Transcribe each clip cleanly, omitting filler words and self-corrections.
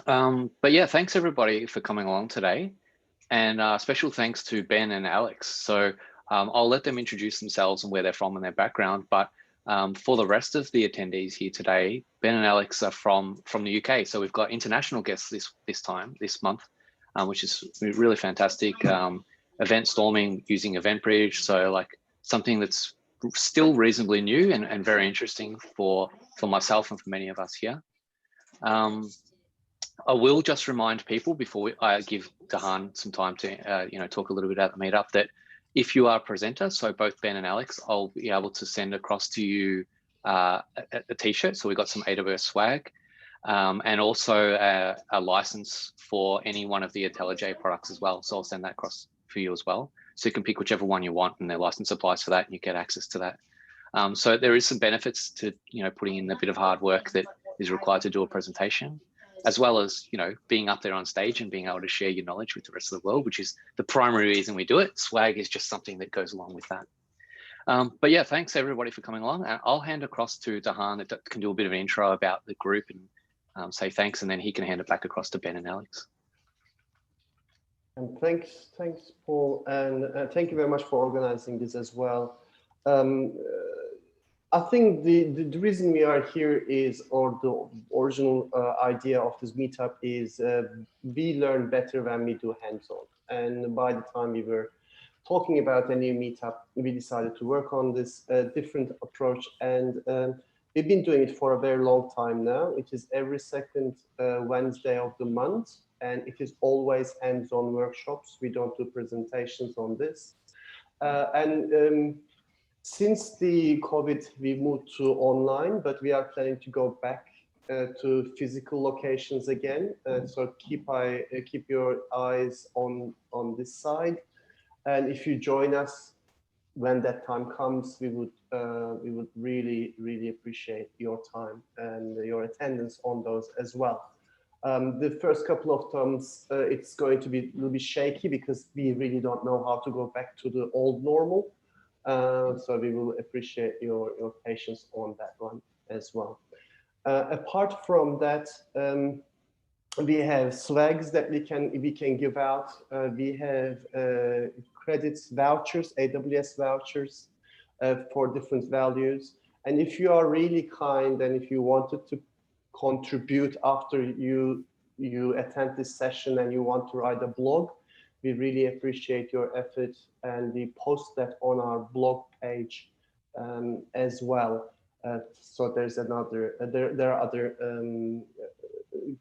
But yeah, thanks everybody for coming along today. And special thanks to Ben and Alex. So I'll let them introduce themselves and where they're from and their background. But for the rest of the attendees here today, Ben and Alex are from the UK. So we've got international guests this month, which is really fantastic. Event storming using EventBridge. So like something that's still reasonably new and very interesting for myself and for many of us here. I will just remind people before I give Dahan some time to talk a little bit about the meetup, that if you are a presenter, so both Ben and Alex, I'll be able to send across to you a t-shirt. So we've got some AWS swag and also a license for any one of the IntelliJ products as well. So I'll send that across for you as well. So you can pick whichever one you want and their license applies for that and you get access to that. So there is some benefits to putting in a bit of hard work that is required to do a presentation, as well as being up there on stage and being able to share your knowledge with the rest of the world, which is the primary reason we do it. Swag is just something that goes along with that. But yeah, thanks everybody for coming along. I'll hand across to Dahan that can do a bit of an intro about the group and say thanks, and then he can hand it back across to Ben and Alex. And thanks, Paul, and thank you very much for organizing this as well. I think the reason we are here is, or the original idea of this meetup is we learn better when we do hands-on. And by the time we were talking about a new meetup, we decided to work on this different approach. And we've been doing it for a very long time now. It is every second Wednesday of the month, and it is always hands-on workshops. We don't do presentations on this. Since the COVID, we moved to online, but we are planning to go back to physical locations again. So keep your eyes on this side. And if you join us when that time comes, we would really appreciate your time and your attendance on those as well. The first couple of times, it's going to be a little bit shaky because we really don't know how to go back to the old normal. So we will appreciate your patience on that one as well. Apart from that, we have swags that we can give out. We have credits, vouchers, AWS vouchers for different values. And if you are really kind and if you wanted to contribute after you attend this session and you want to write a blog, we really appreciate your effort, and we post that on our blog page as well. So there's there are other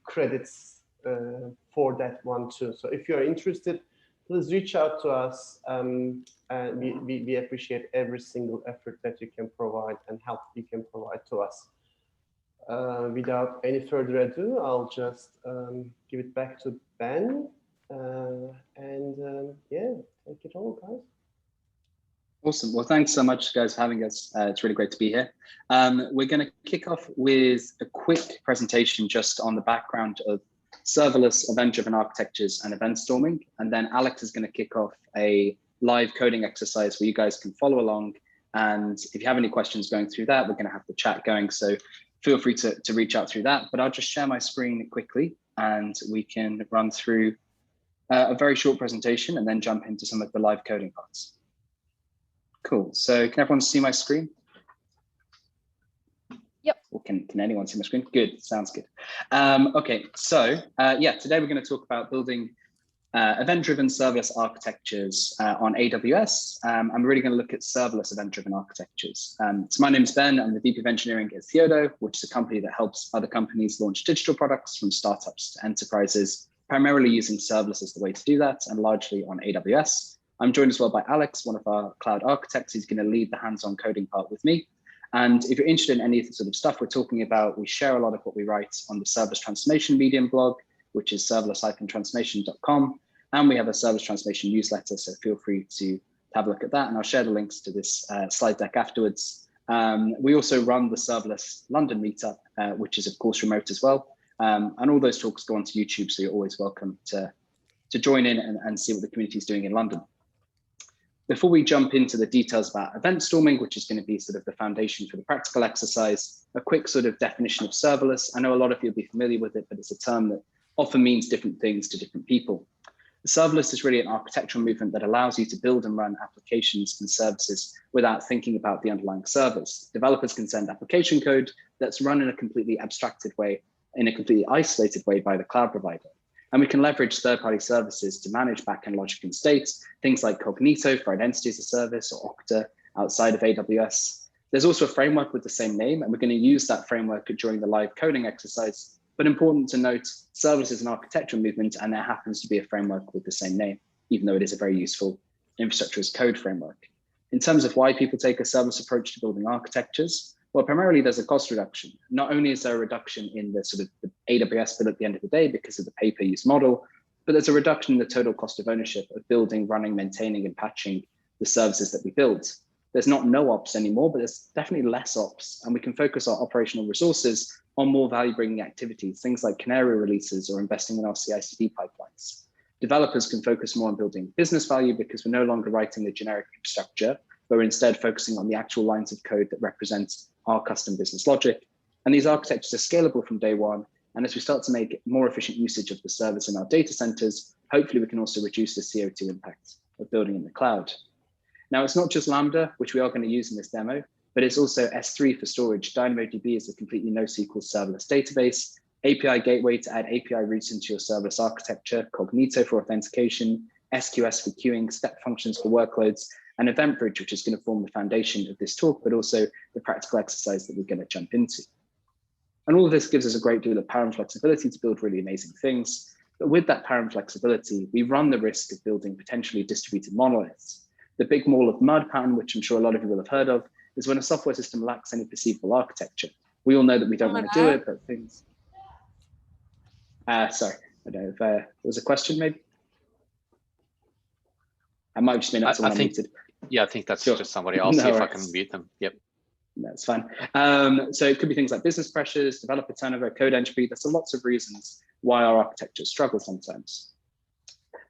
credits for that one too. So if you're interested, please reach out to us. And we appreciate every single effort that you can provide and help you can provide to us. Without any further ado, I'll just give it back to Ben. Yeah, take it all, guys. Awesome. Well, thanks so much, guys, for having us. It's really great to be here. We're going to kick off with a quick presentation just on the background of serverless event-driven architectures and event storming. And then Alex is going to kick off a live coding exercise where you guys can follow along. And if you have any questions going through that, we're going to have the chat going. So feel free to reach out through that. But I'll just share my screen quickly and we can run through a very short presentation and then jump into some of the live coding parts. Cool. So can everyone see my screen? Yep. Or can anyone see my screen? Good. Sounds good. Okay. So yeah, today we're going to talk about building event-driven serverless architectures on AWS. I'm really going to look at serverless event-driven architectures. So my name is Ben. I'm the VP of Engineering at Theodo, which is a company that helps other companies launch digital products from startups to enterprises, primarily using serverless as the way to do that, and largely on AWS. I'm joined as well by Alex, one of our cloud architects. He's going to lead the hands-on coding part with me. And if you're interested in any of the sort of stuff we're talking about, we share a lot of what we write on the Serverless Transformation Medium blog, which is serverless-transformation.com. And we have a Serverless Transformation newsletter, so feel free to have a look at that. And I'll share the links to this slide deck afterwards. We also run the Serverless London Meetup, which is of course remote as well. And all those talks go onto YouTube, so you're always welcome to join in and see what the community is doing in London. Before we jump into the details about event storming, which is going to be sort of the foundation for the practical exercise, a quick sort of definition of serverless. I know a lot of you will be familiar with it, but it's a term that often means different things to different people. Serverless is really an architectural movement that allows you to build and run applications and services without thinking about the underlying servers. Developers can send application code that's run in a completely abstracted way, in a completely isolated way by the cloud provider. And we can leverage third-party services to manage backend logic and states, things like Cognito for identity as a service or Okta outside of AWS. There's also a framework with the same name, and we're going to use that framework during the live coding exercise. But important to note, serverless is an architectural movement, and there happens to be a framework with the same name, even though it is a very useful infrastructure as code framework. In terms of why people take a serverless approach to building architectures, well, primarily there's a cost reduction. Not only is there a reduction in the sort of the AWS bill at the end of the day because of the pay-per-use model, but there's a reduction in the total cost of ownership of building, running, maintaining, and patching the services that we build. There's not no ops anymore, but there's definitely less ops, and we can focus our operational resources on more value-bringing activities, things like canary releases or investing in our CI/CD pipelines. Developers can focus more on building business value because we're no longer writing the generic infrastructure, but we're instead focusing on the actual lines of code that represent our custom business logic. And these architectures are scalable from day one. And as we start to make more efficient usage of the service in our data centers, hopefully we can also reduce the CO2 impact of building in the cloud. Now, it's not just Lambda, which we are going to use in this demo, but it's also S3 for storage. DynamoDB is a completely NoSQL serverless database, API gateway to add API routes into your serverless architecture, Cognito for authentication, SQS for queuing, step functions for workloads, and EventBridge, which is going to form the foundation of this talk, but also the practical exercise that we're going to jump into. And all of this gives us a great deal of power and flexibility to build really amazing things. But with that power and flexibility, we run the risk of building potentially distributed monoliths. The big ball of mud pattern, which I'm sure a lot of you will have heard of, is when a software system lacks any perceivable architecture. We all know that we don't want to do it, but things. Sorry, I don't know if there was a question maybe. I might have just been up someone unmuted. Yeah, I think that's just somebody. I'll see if I can mute them. Yep. That's fine. So it could be things like business pressures, developer turnover, code entropy. There's lots of reasons why our architecture struggles sometimes.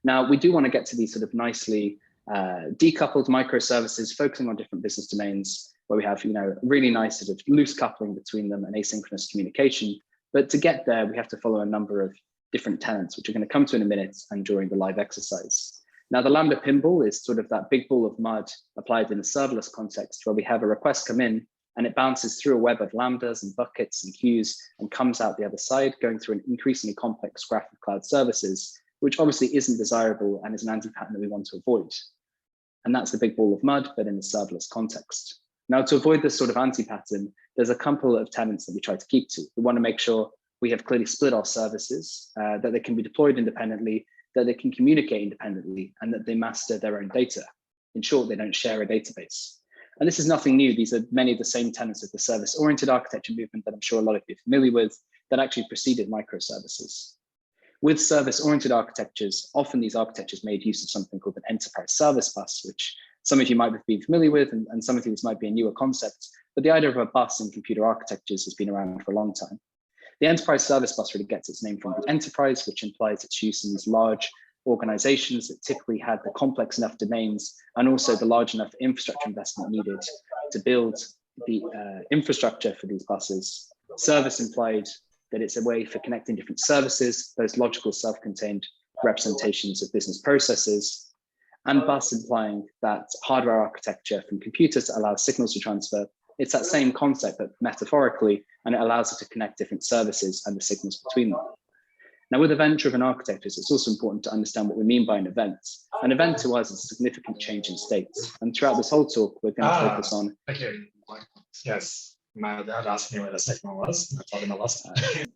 Now, we do want to get to these sort of nicely decoupled microservices, focusing on different business domains where we have, really nice sort of loose coupling between them and asynchronous communication. But to get there, we have to follow a number of different tenets, which we're going to come to in a minute and during the live exercise. Now, the Lambda Pinball is sort of that big ball of mud applied in a serverless context where we have a request come in and it bounces through a web of lambdas and buckets and queues and comes out the other side, going through an increasingly complex graph of cloud services, which obviously isn't desirable and is an anti-pattern that we want to avoid. And that's the big ball of mud, but in a serverless context. Now, to avoid this sort of anti-pattern, there's a couple of tenets that we try to keep to. We want to make sure we have clearly split our services, that they can be deployed independently, that they can communicate independently, and that they master their own data. In short, they don't share a database. And this is nothing new. These are many of the same tenets of the service-oriented architecture movement that I'm sure a lot of you are familiar with that actually preceded microservices. With service-oriented architectures, often these architectures made use of something called an enterprise service bus, which some of you might be familiar with, and some of you this might be a newer concept, but the idea of a bus in computer architectures has been around for a long time. The enterprise service bus really gets its name from the enterprise, which implies its use in these large organizations that typically had the complex enough domains and also the large enough infrastructure investment needed to build the infrastructure for these buses. Service implied that it's a way for connecting different services, those logical self-contained representations of business processes, and bus implying that hardware architecture from computers that allows signals to transfer. It's that same concept, but metaphorically, and it allows us to connect different services and the signals between them. Now, with event-driven architectures, it's also important to understand what we mean by an event. An event to us is a significant change in state. And throughout this whole talk, we're going to focus on. Thank you. Yes, my dad asked me where the segment was. I told him I lost it.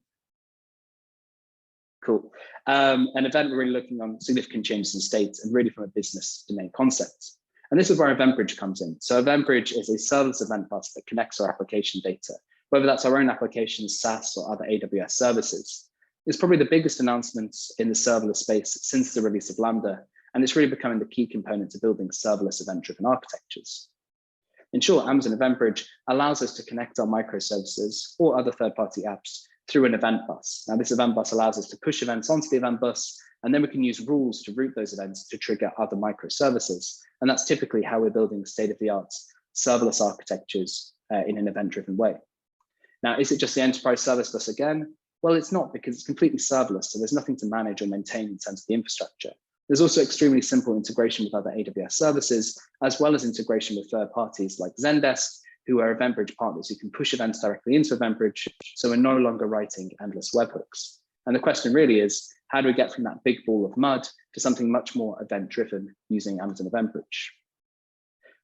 Cool. An event, we're really looking on significant changes in state and really from a business domain concept. And this is where EventBridge comes in. So EventBridge is a serverless event bus that connects our application data, whether that's our own applications, SaaS, or other AWS services. It's probably the biggest announcement in the serverless space since the release of Lambda, and it's really becoming the key component to building serverless event-driven architectures. In short, Amazon EventBridge allows us to connect our microservices or other third-party apps through an event bus. Now, this event bus allows us to push events onto the event bus, and then we can use rules to route those events to trigger other microservices. And that's typically how we're building state-of-the-art serverless architectures in an event-driven way. Now, is it just the enterprise service bus again? Well, it's not, because it's completely serverless, so there's nothing to manage or maintain in terms of the infrastructure. There's also extremely simple integration with other AWS services, as well as integration with third parties like Zendesk, who are EventBridge partners who can push events directly into EventBridge, so we're no longer writing endless webhooks. And the question really is, how do we get from that big ball of mud to something much more event-driven using Amazon EventBridge?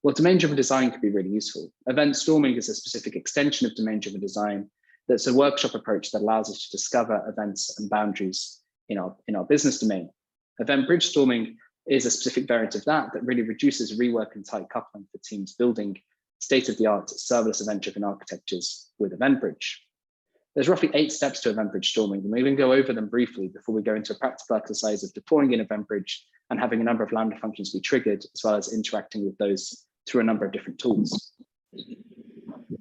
Well, domain-driven design could be really useful. Event storming is a specific extension of domain-driven design that's a workshop approach that allows us to discover events and boundaries in our business domain. EventBridge Storming is a specific variant of that really reduces rework and tight coupling for teams building state-of-the-art serverless event-driven architectures with EventBridge. There's roughly 8 steps to EventBridge Storming, and we're going to go over them briefly before we go into a practical exercise of deploying in EventBridge and having a number of Lambda functions be triggered, as well as interacting with those through a number of different tools.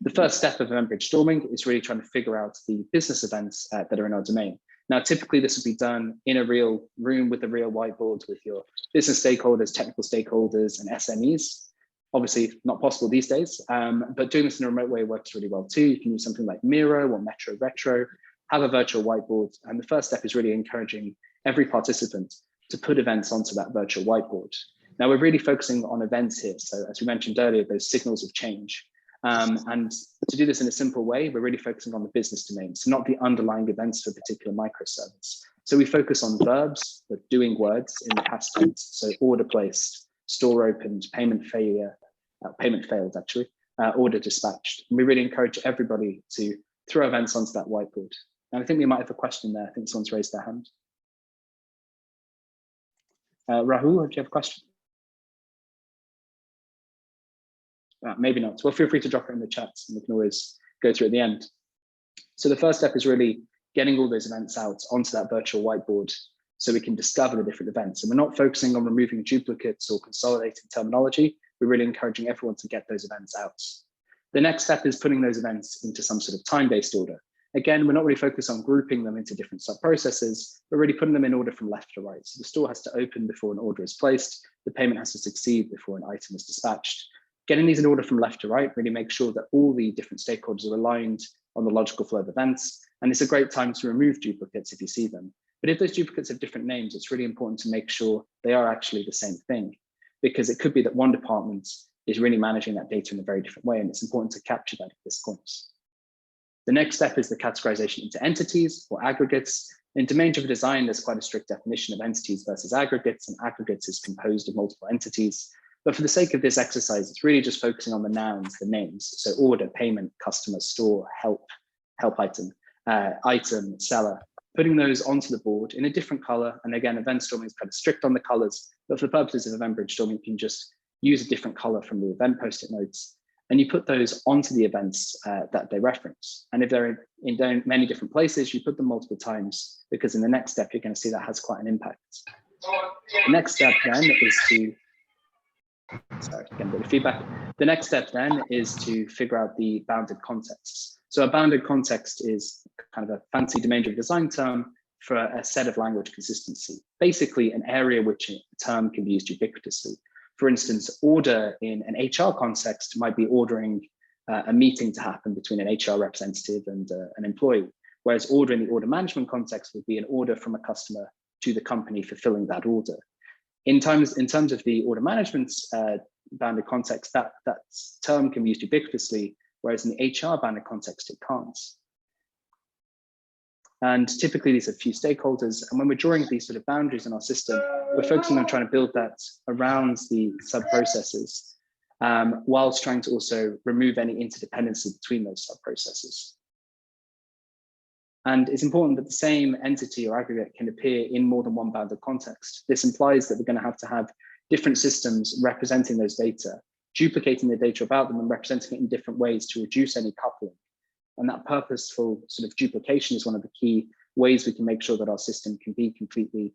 The first step of EventBridge Storming is really trying to figure out the business events that are in our domain. Now, typically this would be done in a real room with a real whiteboard with your business stakeholders, technical stakeholders, and SMEs. Obviously not possible these days, but doing this in a remote way works really well too. You can use something like Miro or Metro Retro, have a virtual whiteboard. And the first step is really encouraging every participant to put events onto that virtual whiteboard. Now we're really focusing on events here. So as we mentioned earlier, those signals of change. And to do this in a simple way, we're really focusing on the business domain, so not the underlying events for a particular microservice. So we focus on verbs, the doing words in the past tense, so order placed, store opened, payment failure, payment failed actually, order dispatched. And we really encourage everybody to throw events onto that whiteboard. And I think we might have a question there. I think someone's raised their hand. Rahul, do you have a question? Maybe not. Well, feel free to drop it in the chat and we can always go through at the end. So the first step is really getting all those events out onto that virtual whiteboard so we can discover the different events. And we're not focusing on removing duplicates or consolidating terminology. We're really encouraging everyone to get those events out. The next step is putting those events into some sort of time-based order. Again, we're not really focused on grouping them into different sub-processes, but really putting them in order from left to right. So the store has to open before an order is placed. The payment has to succeed before an item is dispatched. Getting these in order from left to right really makes sure that all the different stakeholders are aligned on the logical flow of events. And it's a great time to remove duplicates if you see them. But if those duplicates have different names, it's really important to make sure they are actually the same thing, because it could be that one department is really managing that data in a very different way. And it's important to capture that at this point. The next step is the categorization into entities or aggregates. In domain-driven design, there's quite a strict definition of entities versus aggregates, and aggregates is composed of multiple entities. But for the sake of this exercise, it's really just focusing on the nouns, the names. So order, payment, customer, store, help item, item, seller, putting those onto the board in a different color. And again, event storming is kind of strict on the colors, but for the purposes of EventBridge Storming, you can just use a different color from the event post-it notes, and you put those onto the events that they reference. And if they're in many different places, you put them multiple times, because in the next step, you're going to see that has quite an impact. The next step then is to sorry, getting a bit of feedback. The next step then is to figure out the bounded contexts. So a bounded context is kind of a fancy domain-driven design term for a set of language consistency, basically an area which a term can be used ubiquitously. For instance, order in an HR context might be ordering a meeting to happen between an HR representative and an employee, whereas order in the order management context would be an order from a customer to the company fulfilling that order. In terms of the order management bounded context, that term can be used ubiquitously, whereas in the HR bounded context, it can't. And typically these are few stakeholders. And when we're drawing these sort of boundaries in our system, we're focusing on trying to build that around the sub-processes, whilst trying to also remove any interdependency between those sub-processes. And it's important that the same entity or aggregate can appear in more than one bounded context. This implies that we're going to have different systems representing those data, duplicating the data about them and representing it in different ways to reduce any coupling. And that purposeful sort of duplication is one of the key ways we can make sure that our system can be completely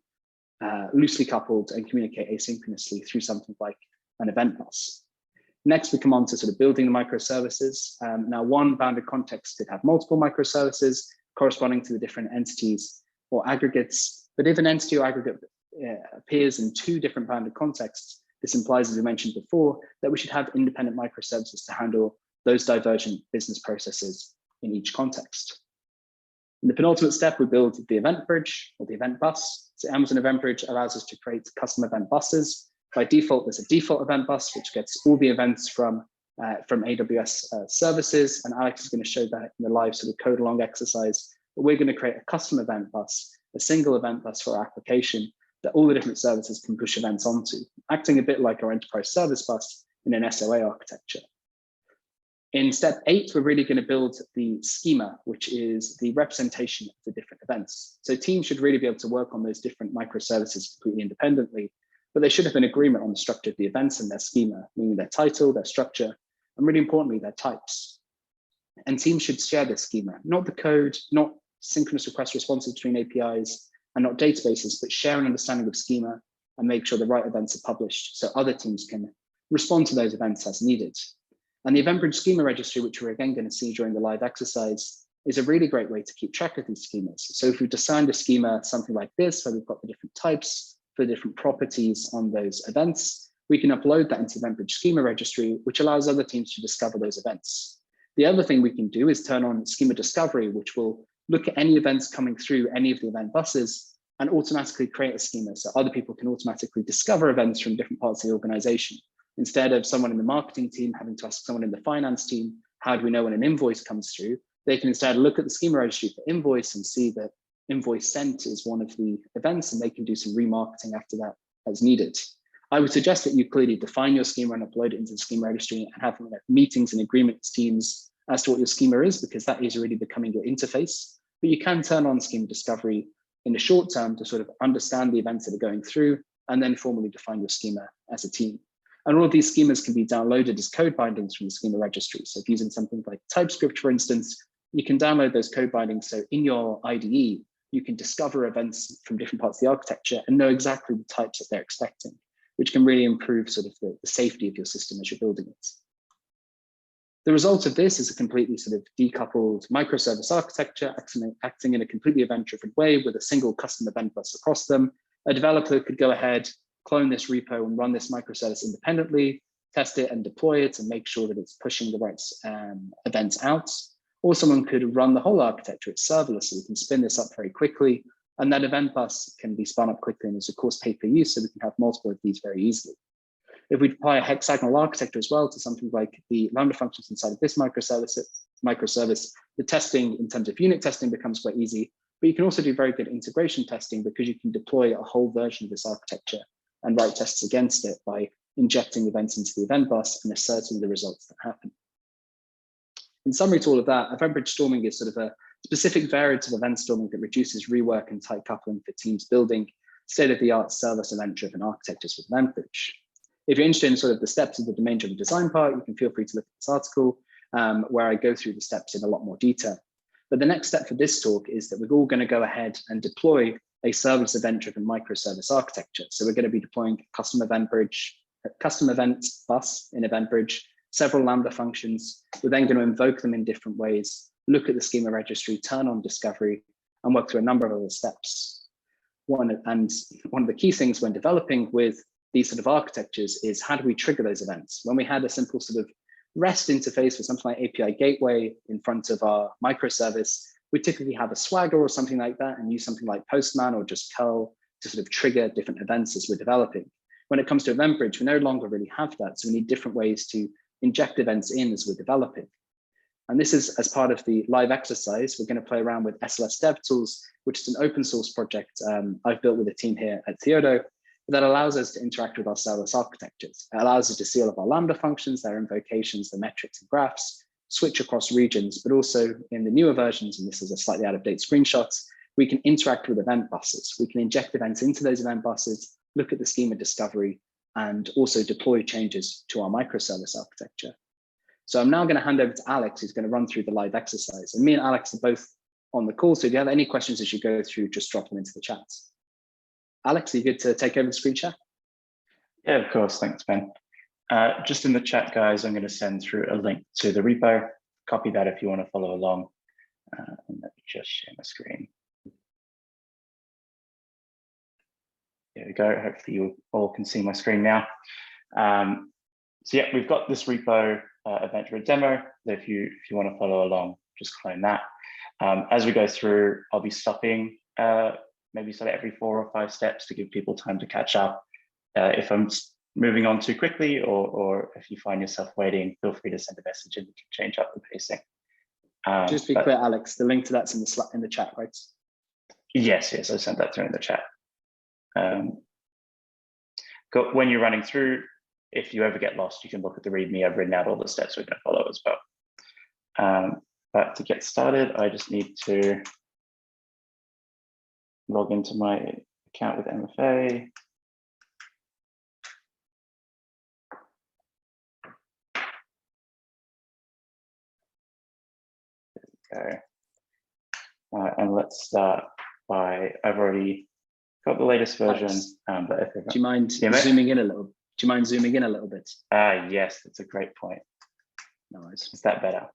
loosely coupled and communicate asynchronously through something like an event bus. Next, we come on to sort of building the microservices. Now, one bounded context could have multiple microservices corresponding to the different entities or aggregates. But if an entity or aggregate appears in two different bounded contexts, this implies, as we mentioned before, that we should have independent microservices to handle those divergent business processes in each context. In the penultimate step, we build the event bridge or the event bus. So Amazon Event Bridge allows us to create custom event buses. By default, there's a default event bus, which gets all the events from AWS services. And Alex is going to show that in the live sort of code along exercise. But we're going to create a custom event bus, a single event bus for our application that all the different services can push events onto, acting a bit like our enterprise service bus in an SOA architecture. In step 8, we're really going to build the schema, which is the representation of the different events. So teams should really be able to work on those different microservices completely independently, but they should have an agreement on the structure of the events and their schema, meaning their title, their structure, and really importantly, their types. And teams should share this schema, not the code, not synchronous request responses between APIs, and not databases, but share an understanding of schema and make sure the right events are published so other teams can respond to those events as needed. And the EventBridge schema registry, which we're again going to see during the live exercise, is a really great way to keep track of these schemas. So if we've designed a schema, something like this, where we've got the different types for the different properties on those events, we can upload that into EventBridge schema registry, which allows other teams to discover those events. The other thing we can do is turn on schema discovery, which will look at any events coming through any of the event buses and automatically create a schema so other people can automatically discover events from different parts of the organization. Instead of someone in the marketing team having to ask someone in the finance team, how do we know when an invoice comes through? They can instead look at the schema registry for invoice and see that invoice sent is one of the events, and they can do some remarketing after that as needed. I would suggest that you clearly define your schema and upload it into the schema registry and have meetings and agreements teams as to what your schema is, because that is really becoming your interface. But you can turn on schema discovery in the short term to sort of understand the events that are going through and then formally define your schema as a team. And all of these schemas can be downloaded as code bindings from the schema registry. So if using something like TypeScript, for instance, you can download those code bindings. So in your IDE, you can discover events from different parts of the architecture and know exactly the types that they're expecting, which can really improve sort of the safety of your system as you're building it. The result of this is a completely sort of decoupled microservice architecture, acting in a completely event-driven way with a single custom event bus across them. A developer could go ahead, clone this repo and run this microservice independently, test it and deploy it and make sure that it's pushing the right events out. Or someone could run the whole architecture. It's serverless, so we can spin this up very quickly. And that event bus can be spun up quickly and is of course pay per use, so we can have multiple of these very easily. If we apply a hexagonal architecture as well to something like the Lambda functions inside of this microservice, the testing in terms of unit testing becomes quite easy, but you can also do very good integration testing because you can deploy a whole version of this architecture and write tests against it by injecting events into the event bus and asserting the results that happen. In summary to all of that, EventBridge Storming is sort of a specific variant of event storming that reduces rework and tight coupling for teams building state-of-the-art serverless event-driven architectures with EventBridge. If you're interested in sort of the steps of the domain-driven design part, you can feel free to look at this article where I go through the steps in a lot more detail. But the next step for this talk is that we're all going to go ahead and deploy a serverless event-driven microservice architecture. So we're going to be deploying custom event bus in EventBridge, several Lambda functions. We're then going to invoke them in different ways, look at the schema registry, turn on discovery, and work through a number of other steps. One of the key things when developing with these sort of architectures is how do we trigger those events? When we had a simple sort of REST interface with something like API gateway in front of our microservice, we typically have a Swagger or something like that and use something like Postman or just curl to sort of trigger different events as we're developing. When it comes to EventBridge, we no longer really have that. So we need different ways to inject events in as we're developing. And this is as part of the live exercise, we're going to play around with SLS DevTools, which is an open source project I've built with a team here at Theodo that allows us to interact with our serverless architectures. It allows us to see all of our Lambda functions, their invocations, the metrics and graphs, switch across regions, but also in the newer versions, and this is a slightly out of date screenshot, we can interact with event buses. We can inject events into those event buses, look at the schema discovery, and also deploy changes to our microservice architecture. So I'm now going to hand over to Alex, who's going to run through the live exercise. And me and Alex are both on the call, so if you have any questions as you go through, just drop them into the chat. Alex, are you good to take over the screen share? Yeah, of course. Thanks, Ben. Just in the chat, guys, I'm going to send through a link to the repo. Copy that if you want to follow along. And let me just share my screen. There we go. Hopefully you all can see my screen now. So yeah, we've got this repo event-driven demo. If you want to follow along, just clone that. As we go through, I'll be stopping maybe sort of every 4 or 5 steps to give people time to catch up. If I'm moving on too quickly, or if you find yourself waiting, feel free to send a message and we can change up the pacing. Just to be clear, Alex, the link to that's in the chat, right? Yes, I sent that through in the chat. When you're running through, if you ever get lost, you can look at the README. I've written out all the steps we're going to follow as well. But to get started, I just need to log into my account with MFA. There we go. And let's start by, I've already got the latest version. But if do you mind zooming in a little? Do you mind zooming in a little bit? Yes, that's a great point. No worries. Is that better?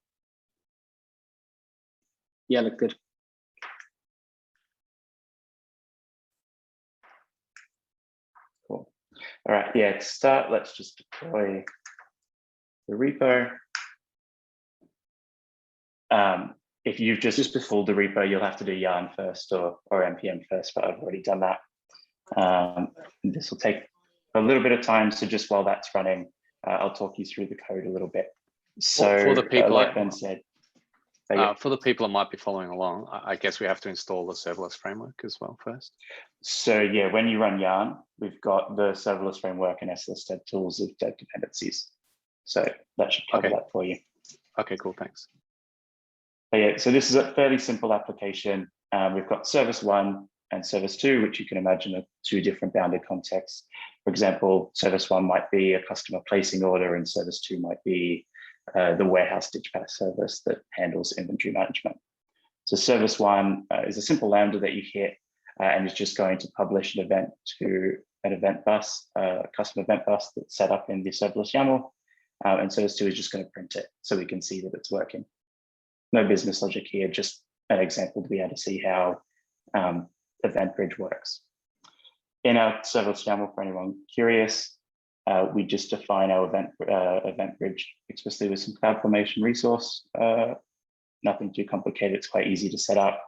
Yeah, look good. Cool. All right, yeah, to start, let's just deploy the repo. If you've just pulled the repo, you'll have to do yarn first or npm first, but I've already done that. This will take a little bit of time, so just while that's running, I'll talk you through the code a little bit. So for the people, like Ben said, for the people that might be following along, I guess we have to install the serverless framework as well first. So yeah, when you run yarn, we've got the serverless framework and SLS dev tools of dev dependencies. So that should cover that for you. Okay, cool, thanks. But yeah, so this is a fairly simple application. We've got service 1 and service 2, which you can imagine are 2 different bounded contexts. For example, service 1 might be a customer placing order, and service 2 might be the warehouse dispatch service that handles inventory management. So service 1 is a simple Lambda that you hit, and it's just going to publish an event to an event bus, custom event bus that's set up in the serverless YAML. And service 2 is just going to print it so we can see that it's working. No business logic here, just an example to be able to see how EventBridge works. In our serverless YAML, for anyone curious, we just define our EventBridge explicitly with some CloudFormation resource. Nothing too complicated, it's quite easy to set up.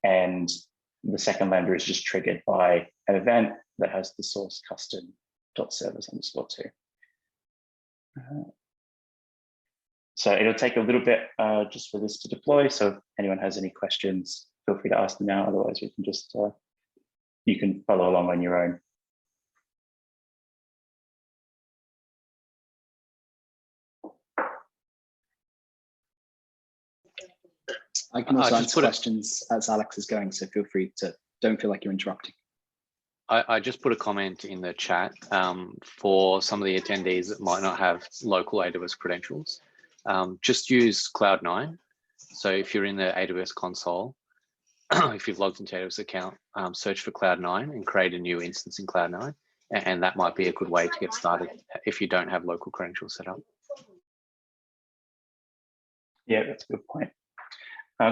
And the second Lambda is just triggered by an event that has the source custom.service_2. So it'll take a little bit just for this to deploy. So if anyone has any questions, feel free to ask them now. Otherwise, we can just, you can follow along on your own. I can also answer questions as Alex is going, so feel free to, don't feel like you're interrupting. I just put a comment in the chat for some of the attendees that might not have local AWS credentials. Just use Cloud9. So if you're in the AWS console, if you've logged into AWS account, search for Cloud9 and create a new instance in Cloud9. And that might be a good way to get started if you don't have local credentials set up. Yeah, that's a good point.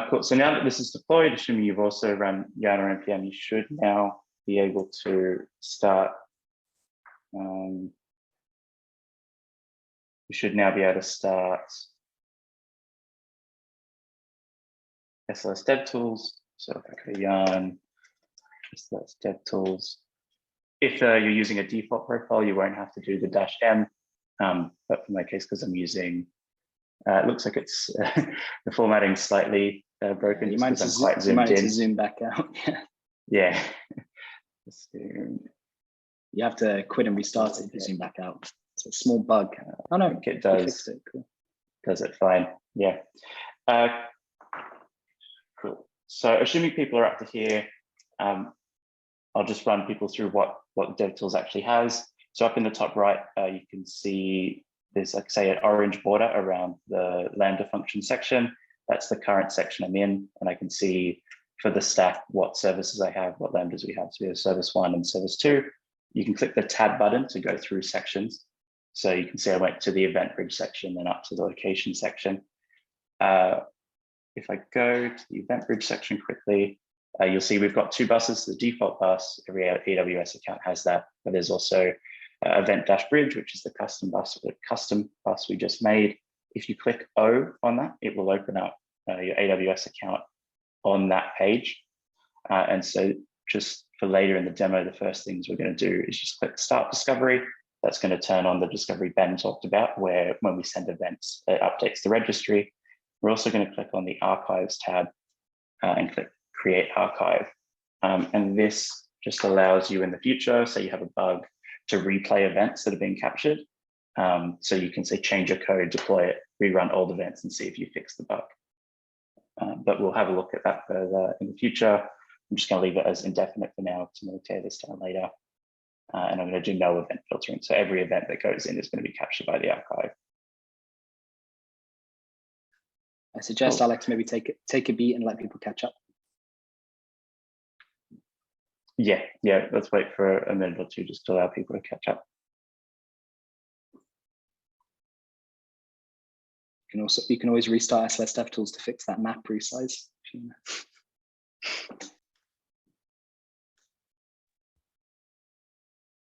Cool. So now that this is deployed, assuming you've also run yarn or npm, you should now be able to start. You should now be able to start SLS dev tools. So if I go yarn, SLS dev tools. If you're using a default profile, you won't have to do the -m. But for my case, because I'm using, it looks like it's the formatting slightly broken. You might need to zoom back out. Yeah. You have to quit and restart it to zoom back out. It's a small bug. Oh no, it does. fixed it. Cool. Does it fine? Yeah. Cool. So assuming people are up to here, I'll just run people through what DevTools actually has. So up in the top right, you can see there's, like, say, an orange border around the Lambda function section. That's the current section I'm in, and I can see for the stack what services I have, what Lambdas we have. So we have service 1 and service 2. You can click the tab button to go through sections. So you can see I went to the EventBridge section, then up to the location section. If I go to the EventBridge section quickly, you'll see we've got 2 buses. The default bus, every AWS account has that, but there's also event-bridge, which is the custom bus we just made. If you click O on that, it will open up your AWS account on that page. And so just for later in the demo, the first things we're going to do is just click Start Discovery. That's going to turn on the discovery Ben talked about, where when we send events, it updates the registry. We're also going to click on the Archives tab and click Create Archive. And this just allows you in the future, say you have a bug, to replay events that have been captured. So you can say change your code, deploy it, rerun old events and see if you fix the bug. But we'll have a look at that further in the future. I'm just going to leave it as indefinite for now, because I'm going to tear this down later. And I'm going to do no event filtering. So every event that goes in is going to be captured by the archive. I suggest, Alex, maybe take a beat and let people catch up. Yeah, let's wait for a minute or two just to allow people to catch up. You can always restart SLS DevTools to fix that map resize.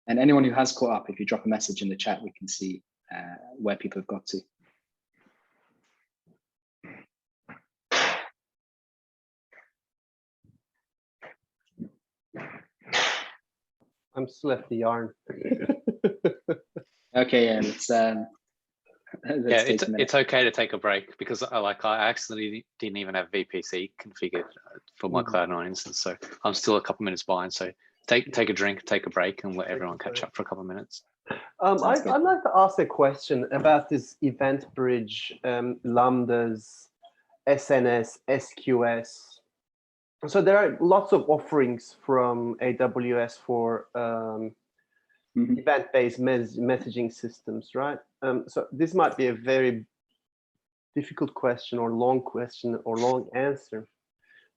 And anyone who has caught up, if you drop a message in the chat, we can see where people have got to. I'm still at the yarn. Okay, yeah, let's it's okay to take a break, because I actually didn't even have VPC configured for my Cloud9 instance, so I'm still a couple minutes behind. So take a drink, take a break, and let everyone catch up for a couple of minutes. I'd like to ask a question about this EventBridge, Lambdas, SNS, SQS. So there are lots of offerings from AWS for event-based messaging systems, right? So this might be a very difficult question or long answer.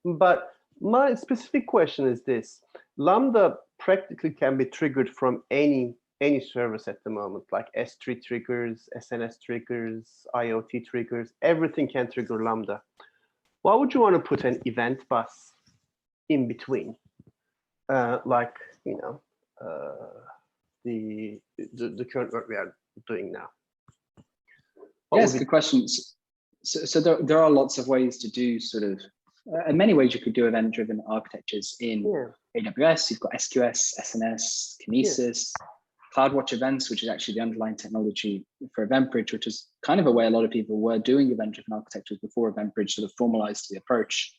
But my specific question is this: Lambda practically can be triggered from any service at the moment, like S3 triggers, SNS triggers, IoT triggers. Everything can trigger Lambda. Why would you want to put an event bus in between, like the current work we are doing now? Yes, good questions. So there are lots of ways to do sort of, in many ways you could do event-driven architectures in AWS. You've got SQS, SNS, Kinesis, CloudWatch events, which is actually the underlying technology for EventBridge, which is kind of a way a lot of people were doing event-driven architectures before EventBridge sort of formalized the approach.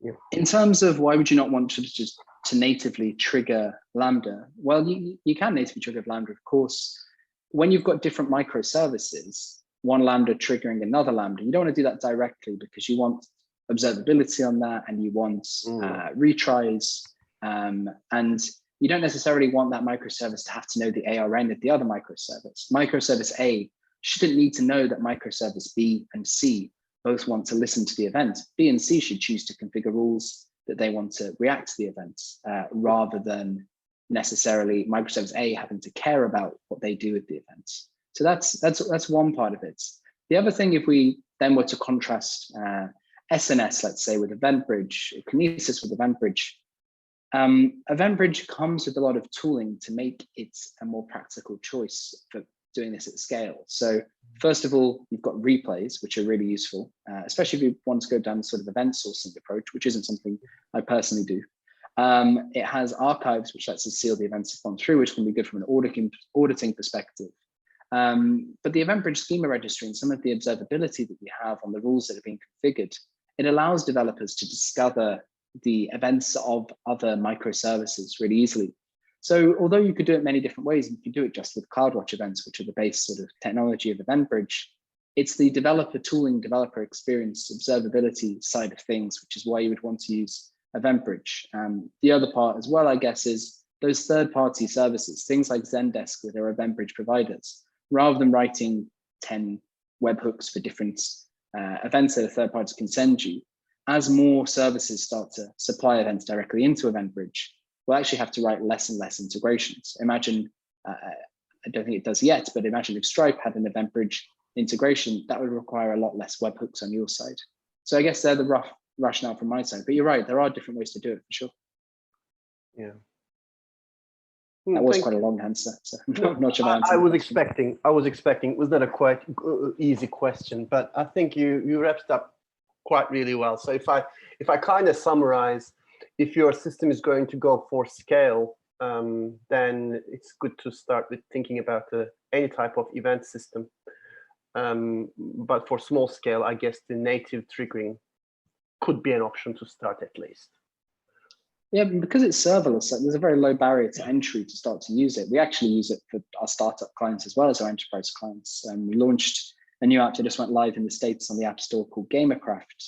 Yeah. In terms of why would you not want to just natively trigger Lambda? Well, you can natively trigger Lambda, of course. When you've got different microservices, one Lambda triggering another Lambda, you don't want to do that directly, because you want observability on that, and you want retries, and you don't necessarily want that microservice to have to know the ARN of the other microservice. Microservice A shouldn't need to know that microservice B and C both want to listen to the event. B and C should choose to configure rules that they want to react to the events, rather than necessarily microservice A having to care about what they do with the events. So that's one part of it. The other thing, if we then were to contrast SNS, let's say, with EventBridge, Kinesis with EventBridge, EventBridge comes with a lot of tooling to make it a more practical choice for doing this at scale. So first of all, you've got replays, which are really useful, especially if you want to go down sort of event sourcing approach, which isn't something I personally do. It has archives, which lets us seal the events have gone through, which can be good from an auditing perspective. But the EventBridge schema registry and some of the observability that we have on the rules that have been configured, it allows developers to discover the events of other microservices really easily. So although you could do it many different ways, and you can do it just with CloudWatch events, which are the base sort of technology of EventBridge, it's the developer tooling, developer experience, observability side of things, which is why you would want to use EventBridge. The other part as well, I guess, is those third-party services, things like Zendesk with their EventBridge providers. Rather than writing 10 webhooks for different events that a third party can send you, as more services start to supply events directly into EventBridge, we'll actually have to write less and less integrations. Imagine, I don't think it does yet, but imagine if Stripe had an EventBridge integration, that would require a lot less webhooks on your side. So I guess they're the rough rationale from my side, but you're right, there are different ways to do it for sure. Yeah. That was quite a long answer. So I'm not sure I was expecting, it was not a quite easy question, but I think you wrapped up quite really well. So if I kind of summarize, if your system is going to go for scale, then it's good to start with thinking about any type of event system. But for small scale, I guess the native triggering could be an option to start at least. Yeah, because it's serverless, there's a very low barrier to entry to start to use it. We actually use it for our startup clients as well as our enterprise clients. We launched a new app that just went live in the States on the App Store called Gamercraft,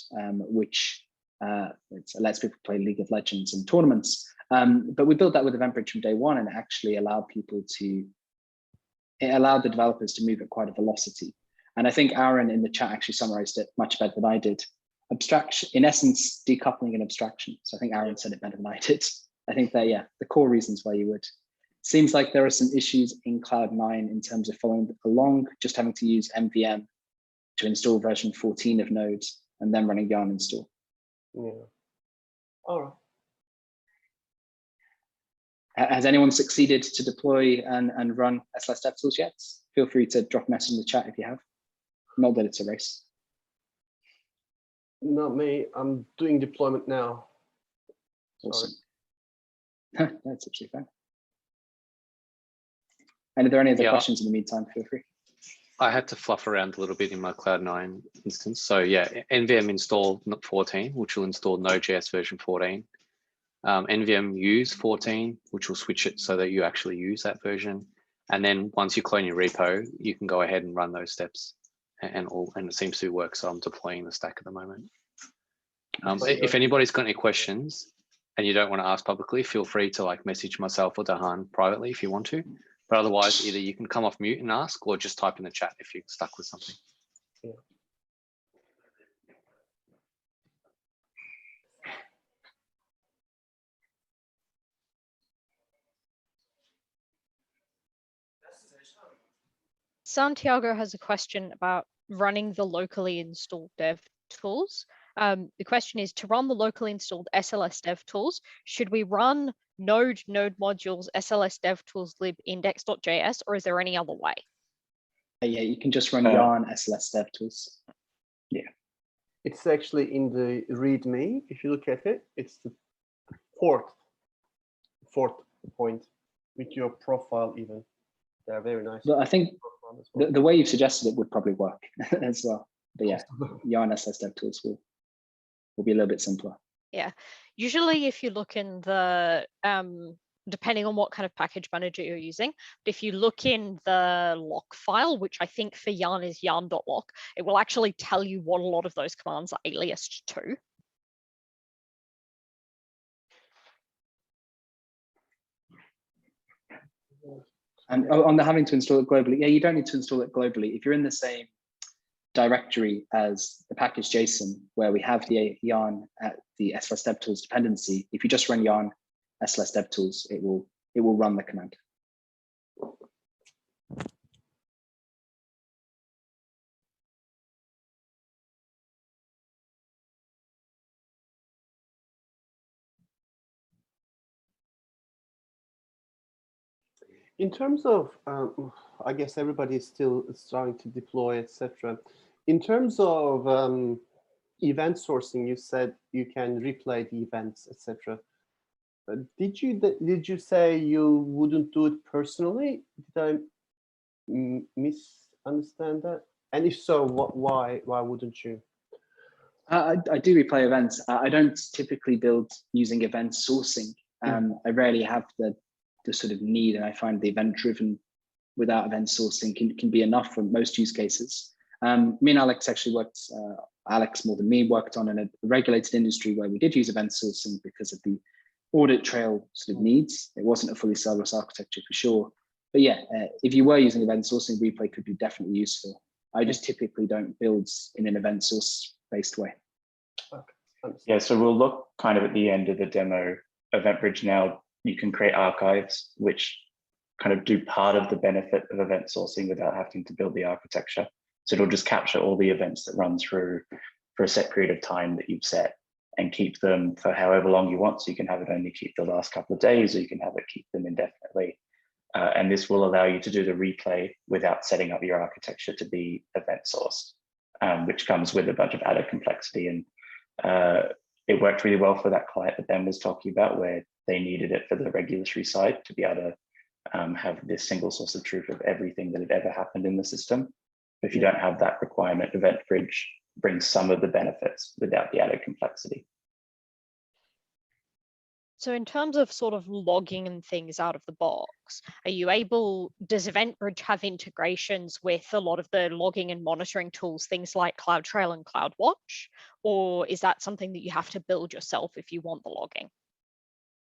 which it lets people play League of Legends and tournaments. But we built that with EventBridge from day one, and it actually allowed the developers to move at quite a velocity. And I think Aaron in the chat actually summarized it much better than I did. Abstraction, in essence, decoupling and abstraction. So I think Aaron said it better than I did. I think that, yeah, the core reasons why you would. Seems like there are some issues in Cloud9 in terms of following along, just having to use MVM to install version 14 of Node and then running yarn install. Yeah. All right. Has anyone succeeded to deploy and run SLS DevTools yet? Feel free to drop a message in the chat if you have. Not that it's a race. Not me. I'm doing deployment now. Awesome. That's absolutely fine. And are there any other questions in the meantime? Feel free. I had to fluff around a little bit in my Cloud9 instance. So yeah, NVM install 14, which will install Node.js version 14. NVM use 14, which will switch it so that you actually use that version. And then once you clone your repo, you can go ahead and run those steps, and it seems to work. So I'm deploying the stack at the moment. If anybody's got any questions and you don't want to ask publicly, feel free to message myself or Dahan privately if you want to. But otherwise, either you can come off mute and ask, or just type in the chat if you're stuck with something. Yeah. Santiago has a question about running the locally installed dev tools. The question is, to run the locally installed SLS dev tools, should we run node modules SLS dev tools lib index.js, or is there any other way? Yeah, you can just run yarn SLS dev tools. Yeah. It's actually in the README. If you look at it, it's the fourth point with your profile even. They're very nice. But I think the way you've suggested it would probably work as well. But yeah, yarn SLS dev tools will be a little bit simpler. Yeah, usually if you look in the, depending on what kind of package manager you're using, but if you look in the lock file, which I think for yarn is yarn.lock, it will actually tell you what a lot of those commands are aliased to. And on the having to install it globally, yeah, you don't need to install it globally. If you're in the same directory as the package JSON, where we have the yarn at the SLS DevTools dependency, if you just run yarn SLS DevTools, it will run the command. In terms of, I guess everybody is still starting to deploy, etc. In terms of event sourcing, you said you can replay the events, etc. Did you say you wouldn't do it personally? Did I misunderstand that? And if so, why wouldn't you? I do replay events. I don't typically build using event sourcing. I rarely have the sort of need, and I find the event driven without event sourcing can be enough for most use cases. Me and Alex actually worked, Alex more than me, worked on a regulated industry where we did use event sourcing because of the audit trail sort of needs. It wasn't a fully serverless architecture for sure. But yeah, if you were using event sourcing, replay could be definitely useful. I just typically don't build in an event source based way. Okay. Yeah, so we'll look kind of at the end of the demo. EventBridge now, you can create archives, which kind of do part of the benefit of event sourcing without having to build the architecture. So it'll just capture all the events that run through for a set period of time that you've set and keep them for however long you want. So you can have it only keep the last couple of days, or you can have it keep them indefinitely. And this will allow you to do the replay without setting up your architecture to be event sourced, which comes with a bunch of added complexity and it worked really well for that client that Ben was talking about, where they needed it for the regulatory side to be able to have this single source of truth of everything that had ever happened in the system. If you don't have that requirement, EventBridge brings some of the benefits without the added complexity. So in terms of sort of logging and things out of the box, are you able, does EventBridge have integrations with a lot of the logging and monitoring tools, things like CloudTrail and CloudWatch? Or is that something that you have to build yourself if you want the logging?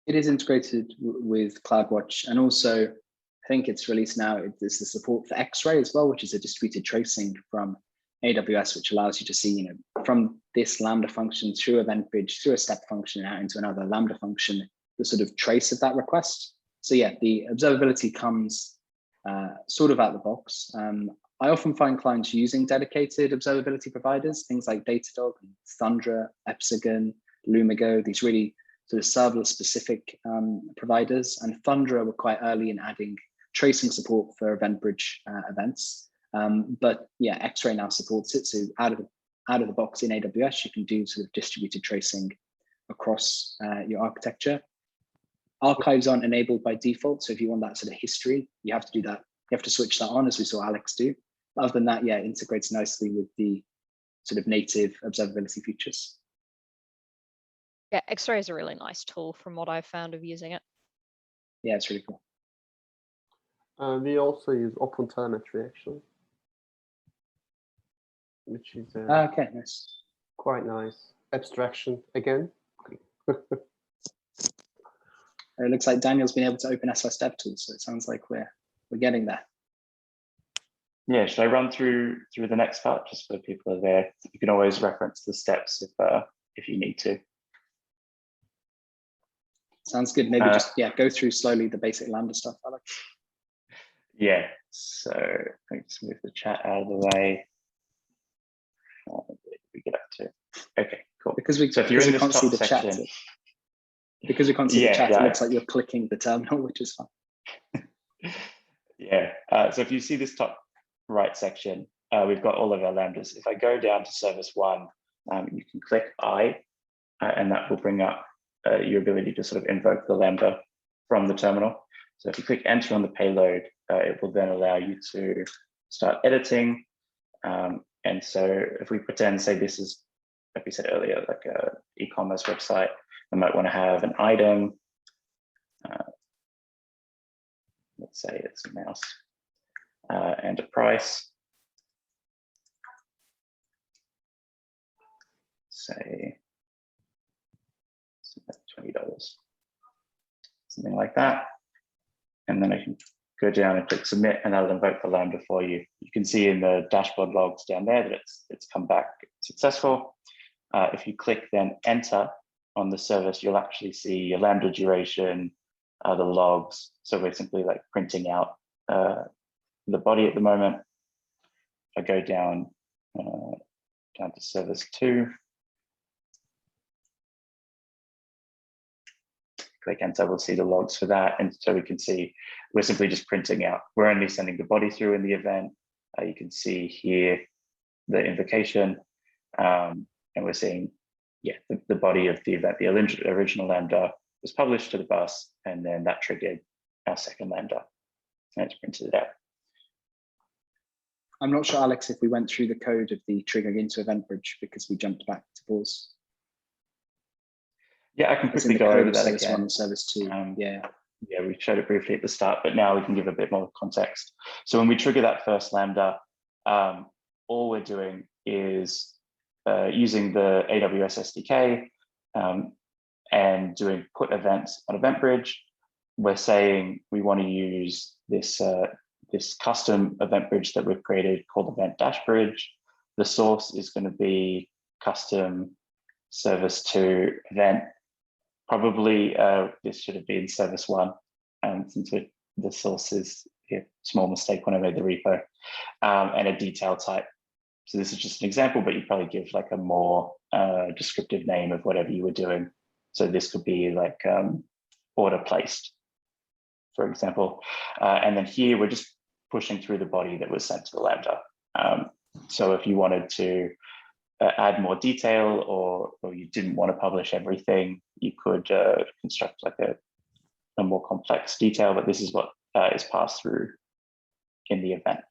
It is integrated with CloudWatch, and also I think it's released now. There's the support for X-Ray as well, which is a distributed tracing from AWS, which allows you to see, from this Lambda function through EventBridge, through a step function out into another Lambda function, the sort of trace of that request. So yeah, the observability comes sort of out the box. I often find clients using dedicated observability providers, things like Datadog, Thundra, Epsagon, Lumigo, these really sort of serverless specific providers. And Thundra were quite early in adding tracing support for EventBridge events. But yeah, X-Ray now supports it. So out of the box in AWS, you can do sort of distributed tracing across your architecture. Archives aren't enabled by default. So if you want that sort of history, you have to do that. You have to switch that on, as we saw Alex do. Other than that, yeah, it integrates nicely with the sort of native observability features. Yeah, X-Ray is a really nice tool from what I've found of using it. Yeah, it's really cool. We also use OpenTelemetry actually, which is Okay, nice. quite nice. Abstraction again. It looks like Daniel's been able to open SOS DevTools, so it sounds like we're getting there. Yeah, should I run through the next part just so people are there? You can always reference the steps if you need to. Sounds good. Maybe just go through slowly the basic Lambda stuff, Alex. Yeah, so let's move the chat out of the way. Where did we get up to? Okay, cool. Because we, so if you're in this can't see top the section, chat, because we can't see the chat, it looks like you're clicking the terminal, which is fine. Yeah, so if you see this top right section, we've got all of our Lambdas. If I go down to service one, you can click I, and that will bring up your ability to sort of invoke the Lambda from the terminal. So if you click enter on the payload, it will then allow you to start editing. And so if we pretend, say this is, like we said earlier, like a e-commerce website, I might want to have an item. Let's say it's a mouse and a price. Say $20, something like that. And then I can go down and click submit, and that'll invoke the Lambda for you. You can see in the dashboard logs down there that it's come back successful. If you click then enter on the service, you'll actually see your Lambda duration, the logs. So we're simply like printing out the body at the moment. If I go down to service 2, click enter, we'll see the logs for that. And so we can see we're simply just printing out. We're only sending the body through in the event. You can see here the invocation, and we're seeing, yeah, the body of the event, the original Lambda was published to the bus, and then that triggered our second Lambda, and it's printed it out. I'm not sure, Alex, if we went through the code of the triggering into EventBridge because we jumped back to pause. Yeah, I can quickly go over that again. One, service 2, Yeah, we showed it briefly at the start, but now we can give a bit more context. So when we trigger that first Lambda, all we're doing is using the AWS SDK and doing put events on EventBridge. We're saying we want to use this this custom EventBridge that we've created called Event Bridge. The source is going to be custom service 2 event. Probably this should have been service 1, since the source is a small mistake when I made the repo, and a detail type. So this is just an example, but you'd probably give like a more descriptive name of whatever you were doing. So this could be like order placed, for example. And then here we're just pushing through the body that was sent to the Lambda. So if you wanted to add more detail, or you didn't want to publish everything, you could construct like a more complex detail, but this is what is passed through in the event.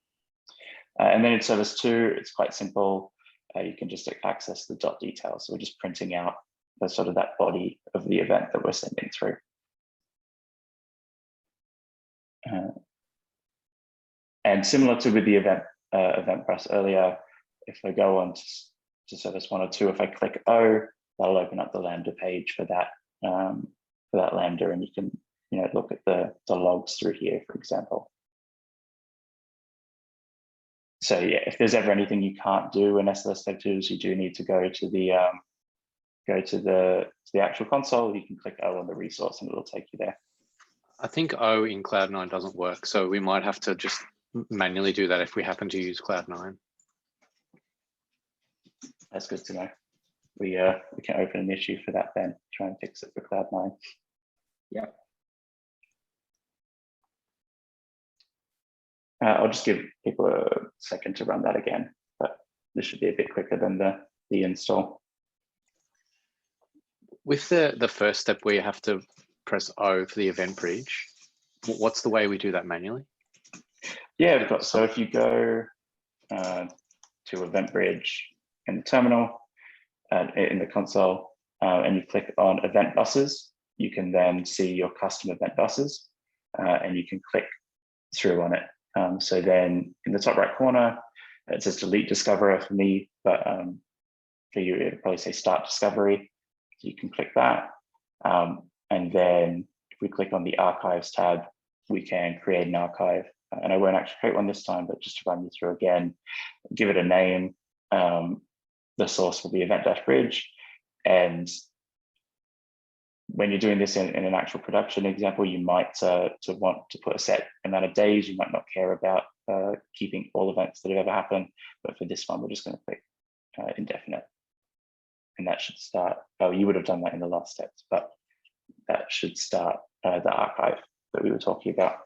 And then in service 2, it's quite simple. You can just access the dot detail. So we're just printing out the sort of that body of the event that we're sending through. And similar to with the event bus earlier, if I go on to service 1 or 2, if I click O, that'll open up the Lambda page for that Lambda, and you can look at the logs through here, for example. So yeah, if there's ever anything you can't do in SLS Dev Tools, you do need to go to the actual console. You can click O on the resource, and it'll take you there. I think O in Cloud9 doesn't work, so we might have to just manually do that if we happen to use Cloud9. That's good to know. We can open an issue for that then, try and fix it for Cloud9. Yeah. I'll just give people a second to run that again, but this should be a bit quicker than the install. With the first step where you have to press O for the EventBridge, what's the way we do that manually? Yeah, we've got, so if you go to EventBridge in the terminal, in the console, and you click on event buses, you can then see your custom event buses, and you can click through on it. So then in the top right corner, it says delete discoverer for me, but for you, it'll probably say start discovery. So you can click that. And then if we click on the archives tab, we can create an archive. And I won't actually create one this time, but just to run you through again, give it a name. The source will be event-bridge. And when you're doing this in an actual production example, you might want to put a set amount of days. You might not care about keeping all events that have ever happened, but for this one, we're just going to click indefinite. And that should start, oh, you would have done that in the last steps, but that should start the archive that we were talking about.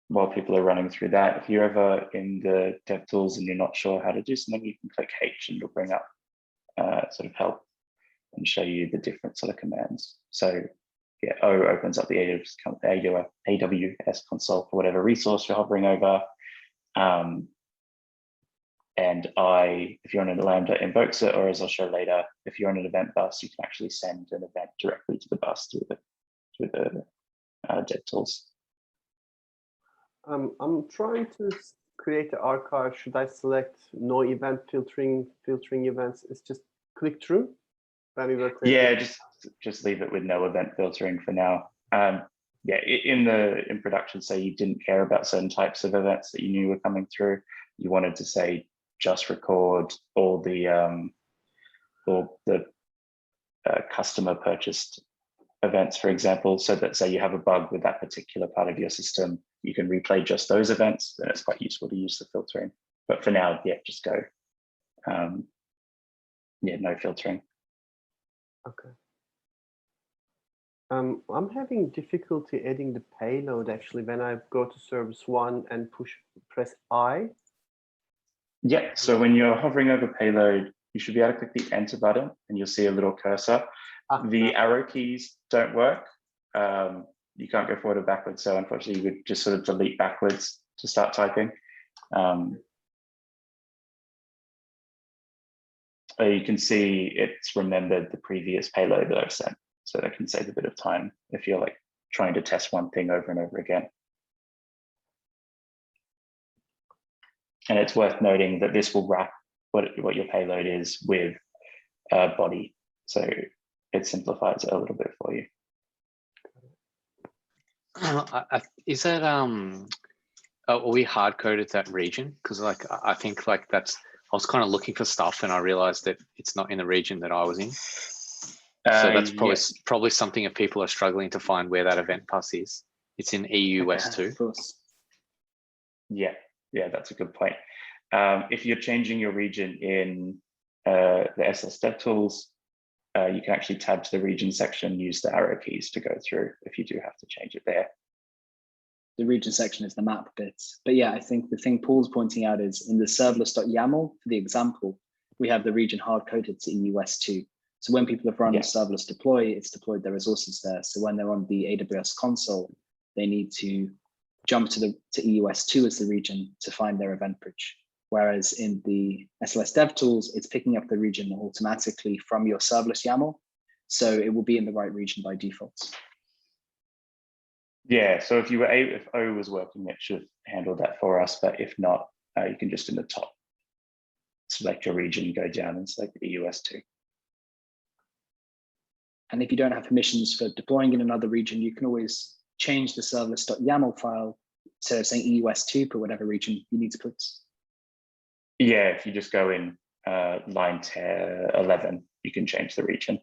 While people are running through that, if you're ever in the DevTools and you're not sure how to do something, you can click H and it'll bring up sort of help and show you the different sort of commands. So yeah, O opens up the AWS console for whatever resource you're hovering over. And I, if you're on a Lambda, invokes it, or as I'll show later, if you're on an event bus, you can actually send an event directly to the bus through the DevTools. I'm trying to create an archive. Should I select no event filtering events? It's just click through. Yeah, just leave it with no event filtering for now. Yeah, in production, say you didn't care about certain types of events that you knew were coming through. You wanted to say just record all the customer purchased events, for example, so that say you have a bug with that particular part of your system, you can replay just those events. Then it's quite useful to use the filtering. But for now, yeah, just go. Yeah, no filtering. Okay. I'm having difficulty adding the payload actually when I go to service 1 and press I. Yeah, so when you're hovering over payload, you should be able to click the enter button and you'll see a little cursor. The arrow keys don't work. You can't go forward or backwards. So unfortunately, you would just sort of delete backwards to start typing. You can see it's remembered the previous payload that I've sent. So that can save a bit of time if you're like trying to test one thing over and over again. And it's worth noting that this will wrap what your payload is with a body. So it simplifies it a little bit for you. Is that we hard coded that region because like I think like I was kind of looking for stuff and I realized that it's not in the region that I was in. So that's probably something if people are struggling to find where that event pass is. It's in EU West 2. Of course. Yeah, that's a good point. If you're changing your region in the SLS DevTools, you can actually tab to the region section, use the arrow keys to go through if you do have to change it there. The region section is the map bit. But yeah, I think the thing Paul's pointing out is in the serverless.yaml, for the example, we have the region hard-coded to EU West 2. So when people have run serverless deploy, it's deployed their resources there. So when they're on the AWS console, they need to jump to EU West 2 as the region to find their EventBridge. Whereas in the SLS DevTools, it's picking up the region automatically from your serverless YAML. So it will be in the right region by default. Yeah, so if O was working, it should handle that for us. But if not, you can just in the top, select your region, go down and select the US 2. And if you don't have permissions for deploying in another region, you can always change the serverless.yaml file to say EUS 2 for whatever region you need to put. Yeah, if you just go in line 11, you can change the region.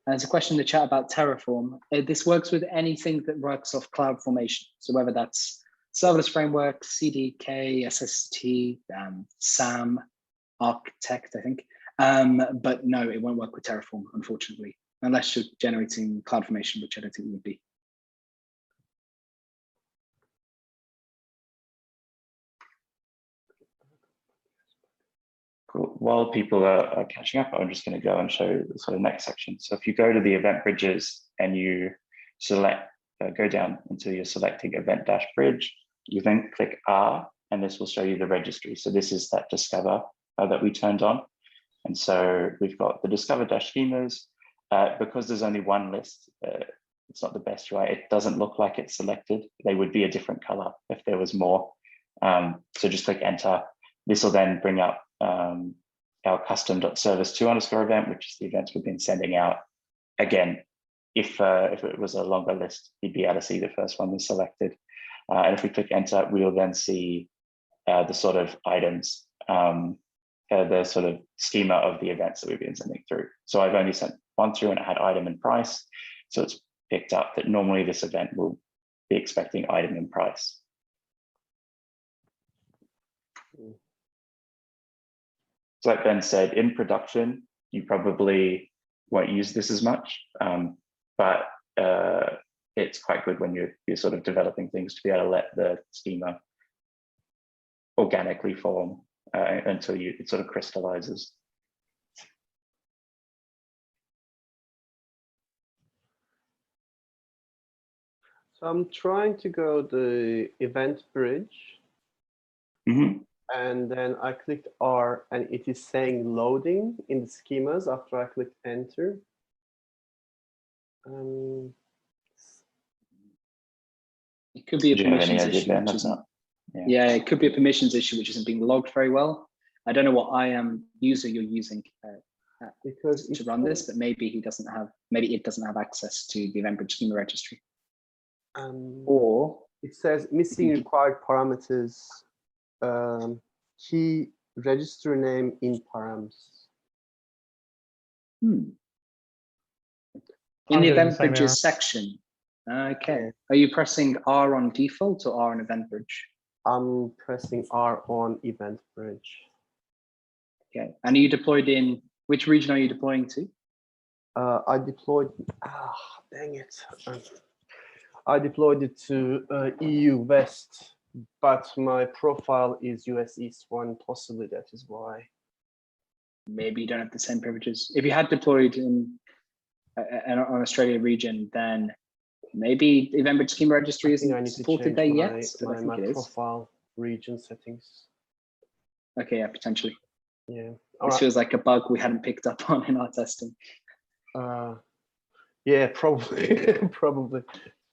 There's a question in the chat about Terraform. This works with anything that works off CloudFormation. So whether that's serverless framework, CDK, SST, SAM, Architect, I think. But no, it won't work with Terraform, unfortunately, unless you're generating CloudFormation, which I don't think it would be. Cool. While people are catching up, I'm just going to go and show the sort of next section. So if you go to the event bridges and you select, go down until you're selecting event-bridge, you then click R, and this will show you the registry. So this is that Discover that we turned on. And so we've got the Discover-schemas. Because there's only one list, it's not the best UI. It doesn't look like it's selected. They would be a different color if there was more. So just click Enter. This will then bring up our custom.service2_event, which is the events we've been sending out. Again, if it was a longer list, you'd be able to see the first one was selected. And if we click Enter, we'll then see the sort of items, the sort of schema of the events that we've been sending through. So I've only sent one through and it had item and price. So it's picked up that normally this event will be expecting item and price. So like Ben said, in production, you probably won't use this as much, but it's quite good when you're sort of developing things to be able to let the schema organically form until it sort of crystallizes. So I'm trying to go the EventBridge. Mm-hmm. And then I clicked R and it is saying loading in the schemas after I clicked enter. It could be a permissions issue. Yeah, it could be a permissions issue which isn't being logged very well. I don't know what IAM user you're using because to run this, but maybe it doesn't have access to the EventBridge schema registry. Or it says missing required parameters. Key register name in params. In the EventBridges section. Okay. Are you pressing R on default or R on EventBridge? I'm pressing R on EventBridge. Okay. And are you deployed in which region are you deploying to? I deployed. Dang it! I deployed it to EU West, but my profile is US East 1. Possibly that is why. Maybe you don't have the same privileges. If you had deployed in an Australia region, then maybe the EventBridge schema registry isn't supported there yet. My profile region settings. Okay, yeah, potentially. Yeah. This feels like a bug we hadn't picked up on in our testing. Yeah, probably, probably.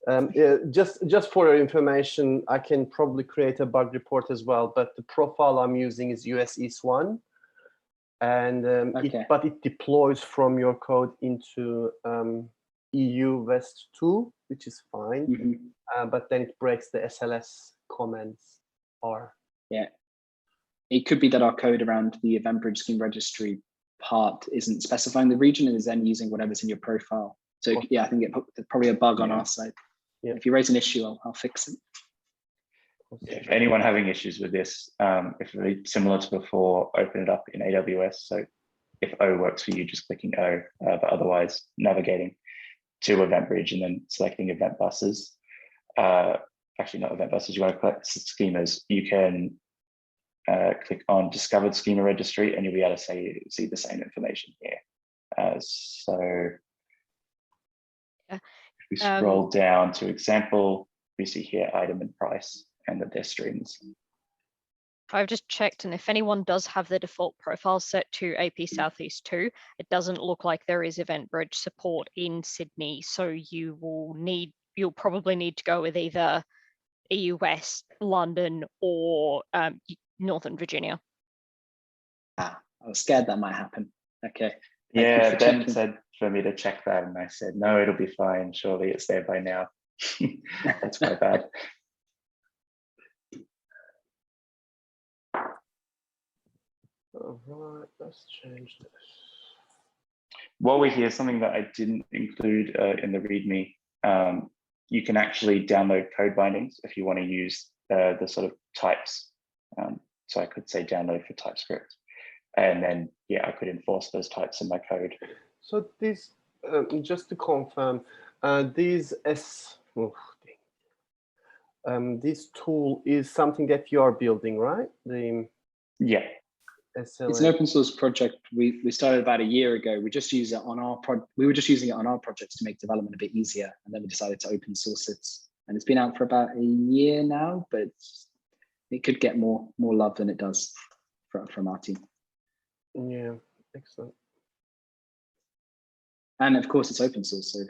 Yeah, just for your information, I can probably create a bug report as well. But the profile I'm using is US East 1, and but it deploys from your code into EU West 2, which is fine. Mm-hmm. But then it breaks the SLS comments or. Yeah. It could be that our code around the EventBridge scheme registry part isn't specifying the region and is then using whatever's in your profile. So yeah, I think it's probably a bug on our side. Yeah. If you raise an issue, I'll fix it. If anyone having issues with this, if it's similar to before, open it up in AWS. So if O works for you, just clicking O, but otherwise navigating to EventBridge and then selecting event buses. Actually, not event buses, you want to collect schemas. You can click on discovered schema registry and you'll be able to see the same information here. So if we scroll down to example, we see here item and price and that they're strings. I've just checked, and if anyone does have the default profile set to AP Southeast 2, it doesn't look like there is EventBridge support in Sydney. So you'll probably need to go with either EU West, London, or Northern Virginia. I was scared that might happen. Okay. Yeah, Ben said for me to check that, and I said, no, it'll be fine. Surely it's there by now. That's my bad. All right, let's change this. While we're here, something that I didn't include in the README, you can actually download code bindings if you want to use the sort of types. So I could say download for TypeScript, and then yeah, I could enforce those types in my code. So this, just to confirm, this tool is something that you are building, right? Yeah. SLA. It's an open source project. We started about a year ago. We just use it on our we were just using it on our projects to make development a bit easier, and then we decided to open source it. And it's been out for about a year now, but it could get more love than it does from our team. Yeah, excellent. And of course, it's open source. So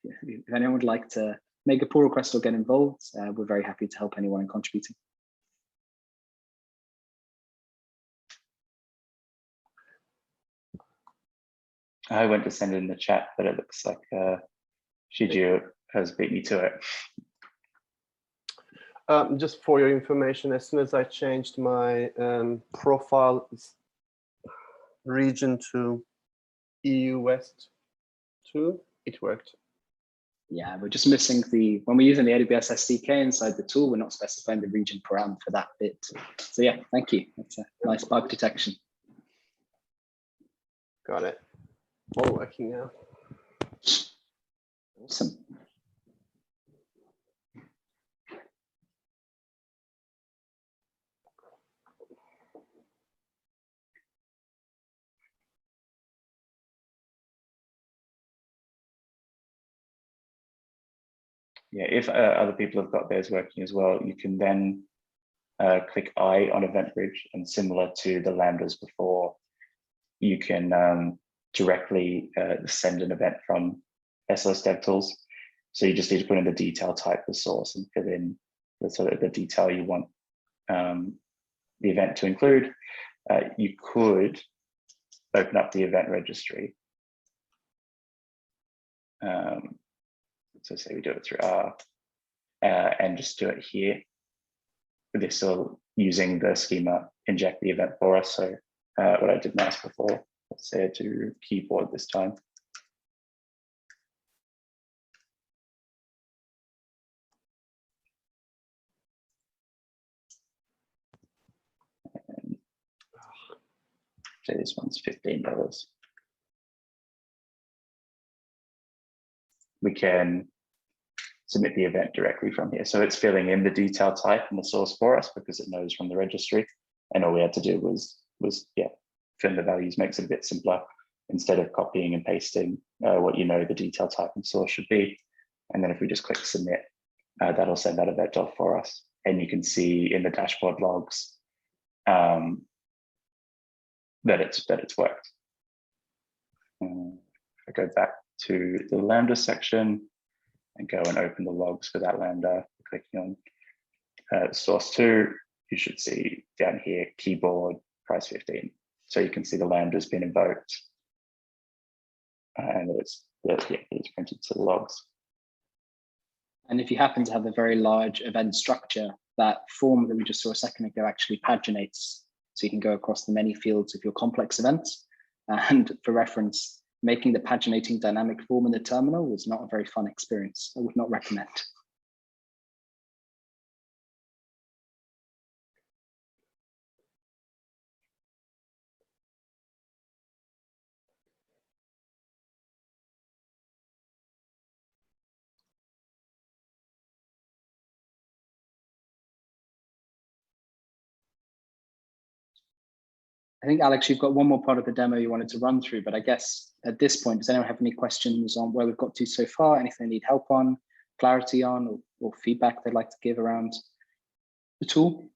if anyone would like to make a pull request or get involved, we're very happy to help anyone in contributing. I went to send it in the chat, but it looks like Shiju has beat me to it. Just for your information, as soon as I changed my profile region to EU West 2, it worked. Yeah, we're just missing when we're using the AWS SDK inside the tool, we're not specifying the region param for that bit. So yeah, thank you. That's a nice bug detection. Got it. All working now. Awesome. Yeah, if other people have got theirs working as well, you can then click I on EventBridge, and similar to the Lambdas before, you can directly send an event from SLS DevTools. So you just need to put in the detail type, the source, and fill in the detail you want the event to include. You could open up the event registry. So say we do it through R and just do it here. This will, using the schema, inject the event for us. So what I did nice before, let's say I do keyboard this time. And say this one's $15. We can submit the event directly from here. So it's filling in the detail type and the source for us because it knows from the registry. And all we had to do was fill in the values, makes it a bit simpler instead of copying and pasting what you know the detail type and source should be. And then if we just click submit, that'll send that event off for us. And you can see in the dashboard logs that it's worked. I go back to the Lambda section and go and open the logs for that Lambda, clicking on source 2, you should see down here, keyboard, price 15. So you can see the Lambda's been invoked and it's printed to the logs. And if you happen to have a very large event structure, that form that we just saw a second ago actually paginates. So you can go across the many fields of your complex events. And for reference, making the paginating dynamic form in the terminal was not a very fun experience. I would not recommend. I think, Alex, you've got one more part of the demo you wanted to run through, but I guess at this point, does anyone have any questions on where we've got to so far? Anything they need help on, clarity on, or feedback they'd like to give around the tool?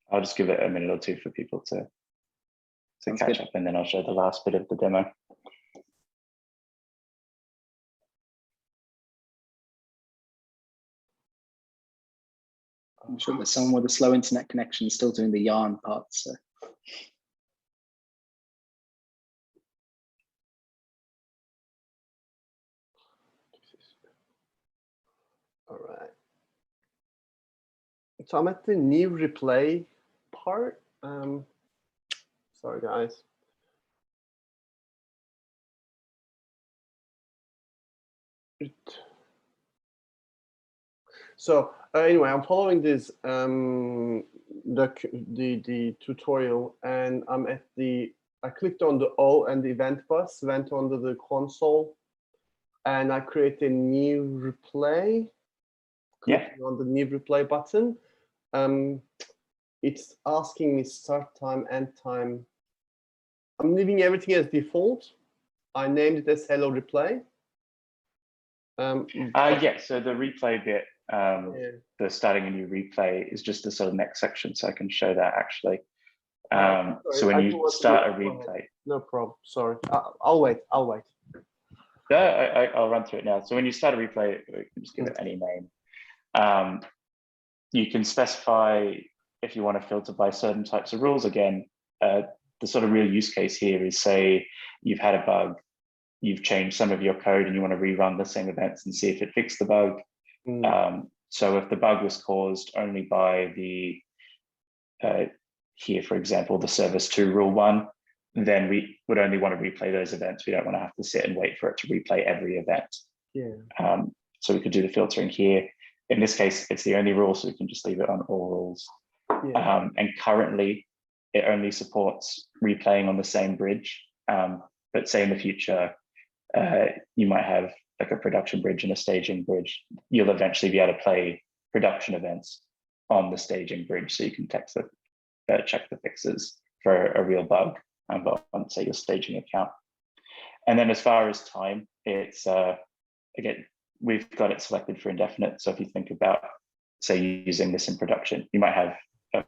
I'll just give it a minute or two for people to catch up, and then I'll show the last bit of the demo. I'm sure there's someone with a slow internet connection still doing the yarn part. So. All right. So I'm at the new replay part. Sorry, guys. So anyway, I'm following this the tutorial, and I'm at the. I clicked on the O and the event bus, went onto the console, and I create a new replay. Clicking on the new replay button. It's asking me start time, end time. I'm leaving everything as default. I named it as hello replay. Yeah, so the replay bit, the starting a new replay is just the sort of next section, so I can show that actually. So when you start a replay. No problem, sorry. I'll wait. No, I'll run through it now. So when you start a replay, you can just give it any name. You can specify if you want to filter by certain types of rules. Again, the sort of real use case here is, say you've had a bug, you've changed some of your code and you want to rerun the same events and see if it fixed the bug. So if the bug was caused only by the, here, for example, the service 2 rule 1, then we would only want to replay those events. We don't want to have to sit and wait for it to replay every event. So we could do the filtering here. In this case, it's the only rule, so we can just leave it on all rules. And currently, it only supports replaying on the same bridge. But say in the future, you might have like a production bridge and a staging bridge. You'll eventually be able to play production events on the staging bridge, so you can check the fixes for a real bug, but on, say, your staging account. And then as far as time, it's again, we've got it selected for indefinite. So if you think about, say, using this in production, you might have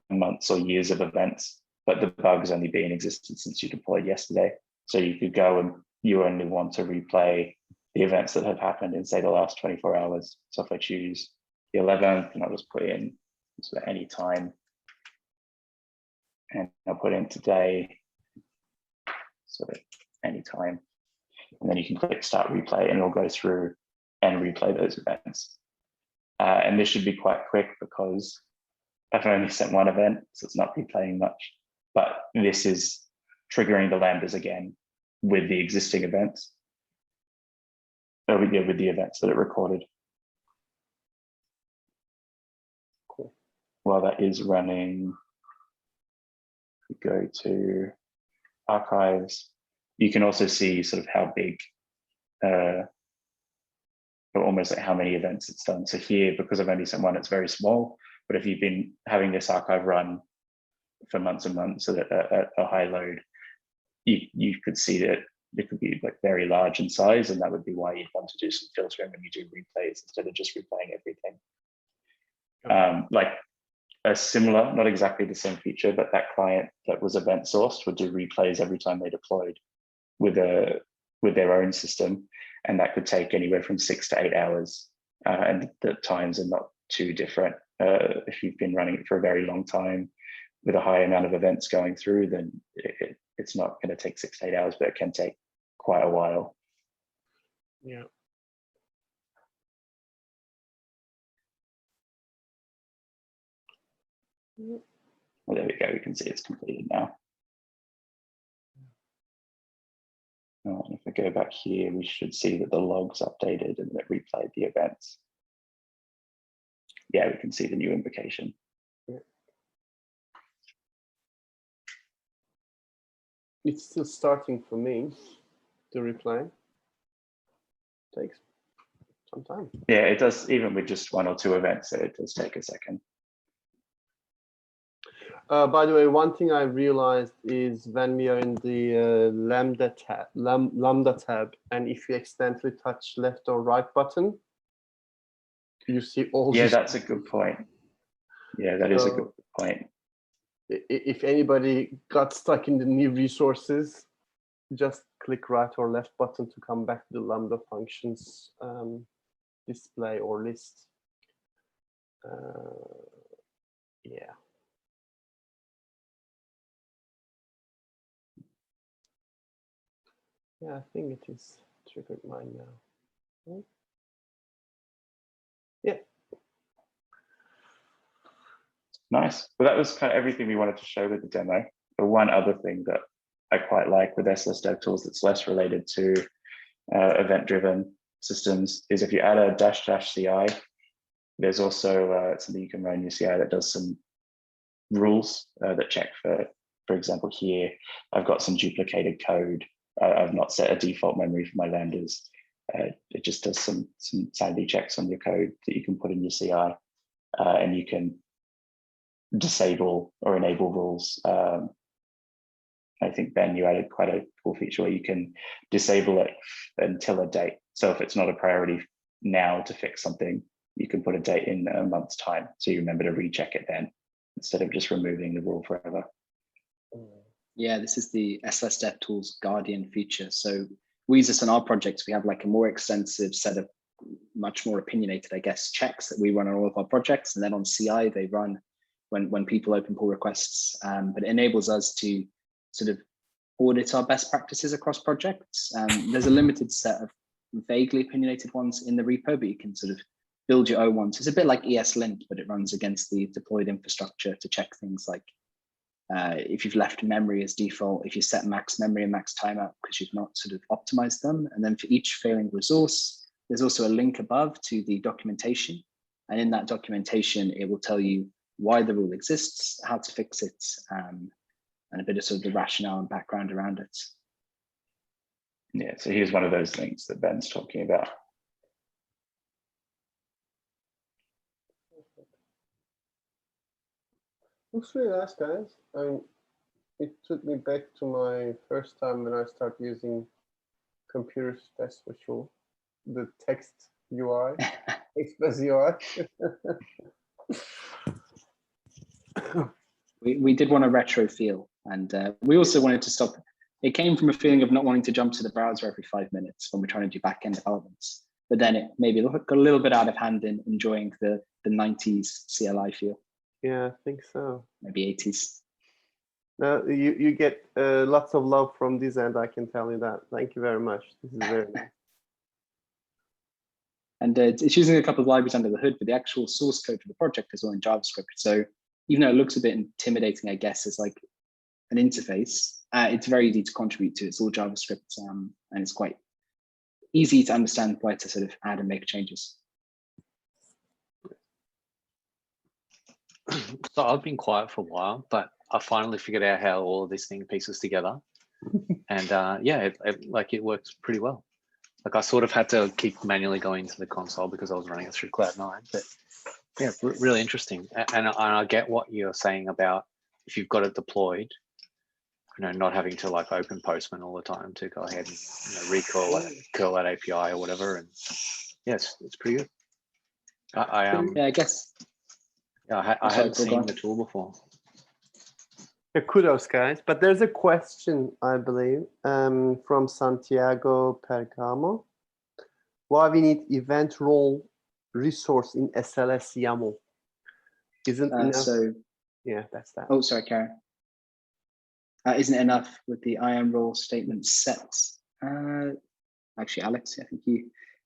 months or years of events, but the bug's only been in existence since you deployed yesterday. So you could go and you only want to replay the events that have happened in, say, the last 24 hours. So if I choose the 11th, and I'll just put in sort of any time, and I'll put in today, sort of any time, and then you can click start replay, and it'll go through and replay those events. And this should be quite quick because I've only sent one event, so it's not replaying much. But this is triggering the Lambdas again with the existing events, with the events that it recorded. Cool. While that is running, we go to archives. You can also see sort of how big, or almost like how many events it's done. So here, because I've only sent one, it's very small. But if you've been having this archive run for months and months at a high load, you could see that it could be like very large in size, and that would be why you'd want to do some filtering when you do replays instead of just replaying everything. Like a similar, not exactly the same feature, but that client that was event sourced would do replays every time they deployed with their own system. and that could take anywhere from 6 to 8 hours. And the times are not too different. If you've been running it for a very long time with a high amount of events going through, then it's not going to take 6 to 8 hours, but it can take quite a while. Yeah. Well, there we go. We can see it's completed now. And if I go back here, we should see that the log's updated and that replayed the events. Yeah, we can see the new invocation. Yeah. It's still starting for me to replay. Takes some time. Yeah, it does, even with just 1 or 2 events, it does take a second. By the way, one thing I realized is when we are in the Lambda tab, and if you accidentally touch left or right button, you see all. Yeah, that's a good point. Yeah, that is a good point. If anybody got stuck in the new resources, just click right or left button to come back to the Lambda functions display or list. Yeah. Yeah, I think it is triggered mine now. Yeah. Nice. Well, that was kind of everything we wanted to show with the demo. The one other thing that I quite like with SLS DevTools that's less related to event-driven systems is if you add a --CI, there's also something you can run in your CI that does some rules that check for example, here, I've got some duplicated code. I've not set a default memory for my lambdas. It just does some sanity checks on your code that you can put in your CI, and you can disable or enable rules. I think, Ben, you added quite a cool feature where you can disable it until a date. So if it's not a priority now to fix something, you can put a date in a month's time. So you remember to recheck it then, instead of just removing the rule forever. Yeah, this is the SLS DevTools Guardian feature. So we use this on our projects. We have like a more extensive set of much more opinionated, I guess, checks that we run on all of our projects. And then on CI, they run when people open pull requests. But it enables us to sort of audit our best practices across projects. There's a limited set of vaguely opinionated ones in the repo, but you can sort of build your own ones. It's a bit like ESLint, but it runs against the deployed infrastructure to check things like if you've left memory as default, if you set max memory and max timeout because you've not sort of optimized them. And then for each failing resource, there's also a link above to the documentation. And in that documentation, it will tell you why the rule exists, how to fix it, and a bit of sort of the rationale and background around it. Yeah, so here's one of those links that Ben's talking about. Looks really nice, guys. I mean, it took me back to my first time when I started using computers, that's for sure. The text UI, Express UI. We did want a retro feel, and we also wanted to stop. It came from a feeling of not wanting to jump to the browser every 5 minutes when we're trying to do back-end developments. But then it maybe got a little bit out of hand in enjoying the 90s CLI feel. Yeah, I think so. Maybe 80s. No, you get lots of love from this end, I can tell you that. Thank you very much. This is very nice. And it's using a couple of libraries under the hood, but the actual source code for the project is all in JavaScript. So even though it looks a bit intimidating, I guess, as like an interface, it's very easy to contribute to. It's all JavaScript, and it's quite easy to understand where to sort of add and make changes. So I've been quiet for a while, but I finally figured out how all of these thing pieces together. And yeah, it works pretty well. Like I sort of had to keep manually going to the console because I was running it through Cloud9, but yeah, really interesting. And I get what you're saying about if you've got it deployed, you know, not having to like open Postman all the time to go ahead and curl that API or whatever. And yes, it's pretty good. Yeah, I guess. Yeah, I hadn't seen the tool before. Yeah, kudos, guys. But there's a question, I believe, from Santiago Pergamo. why we need event role resource in SLS YAML. Isn't enough. So yeah, that's that. Oh, sorry, Karen. Isn't it enough with the IAM role statement sets? Actually, Alex, I think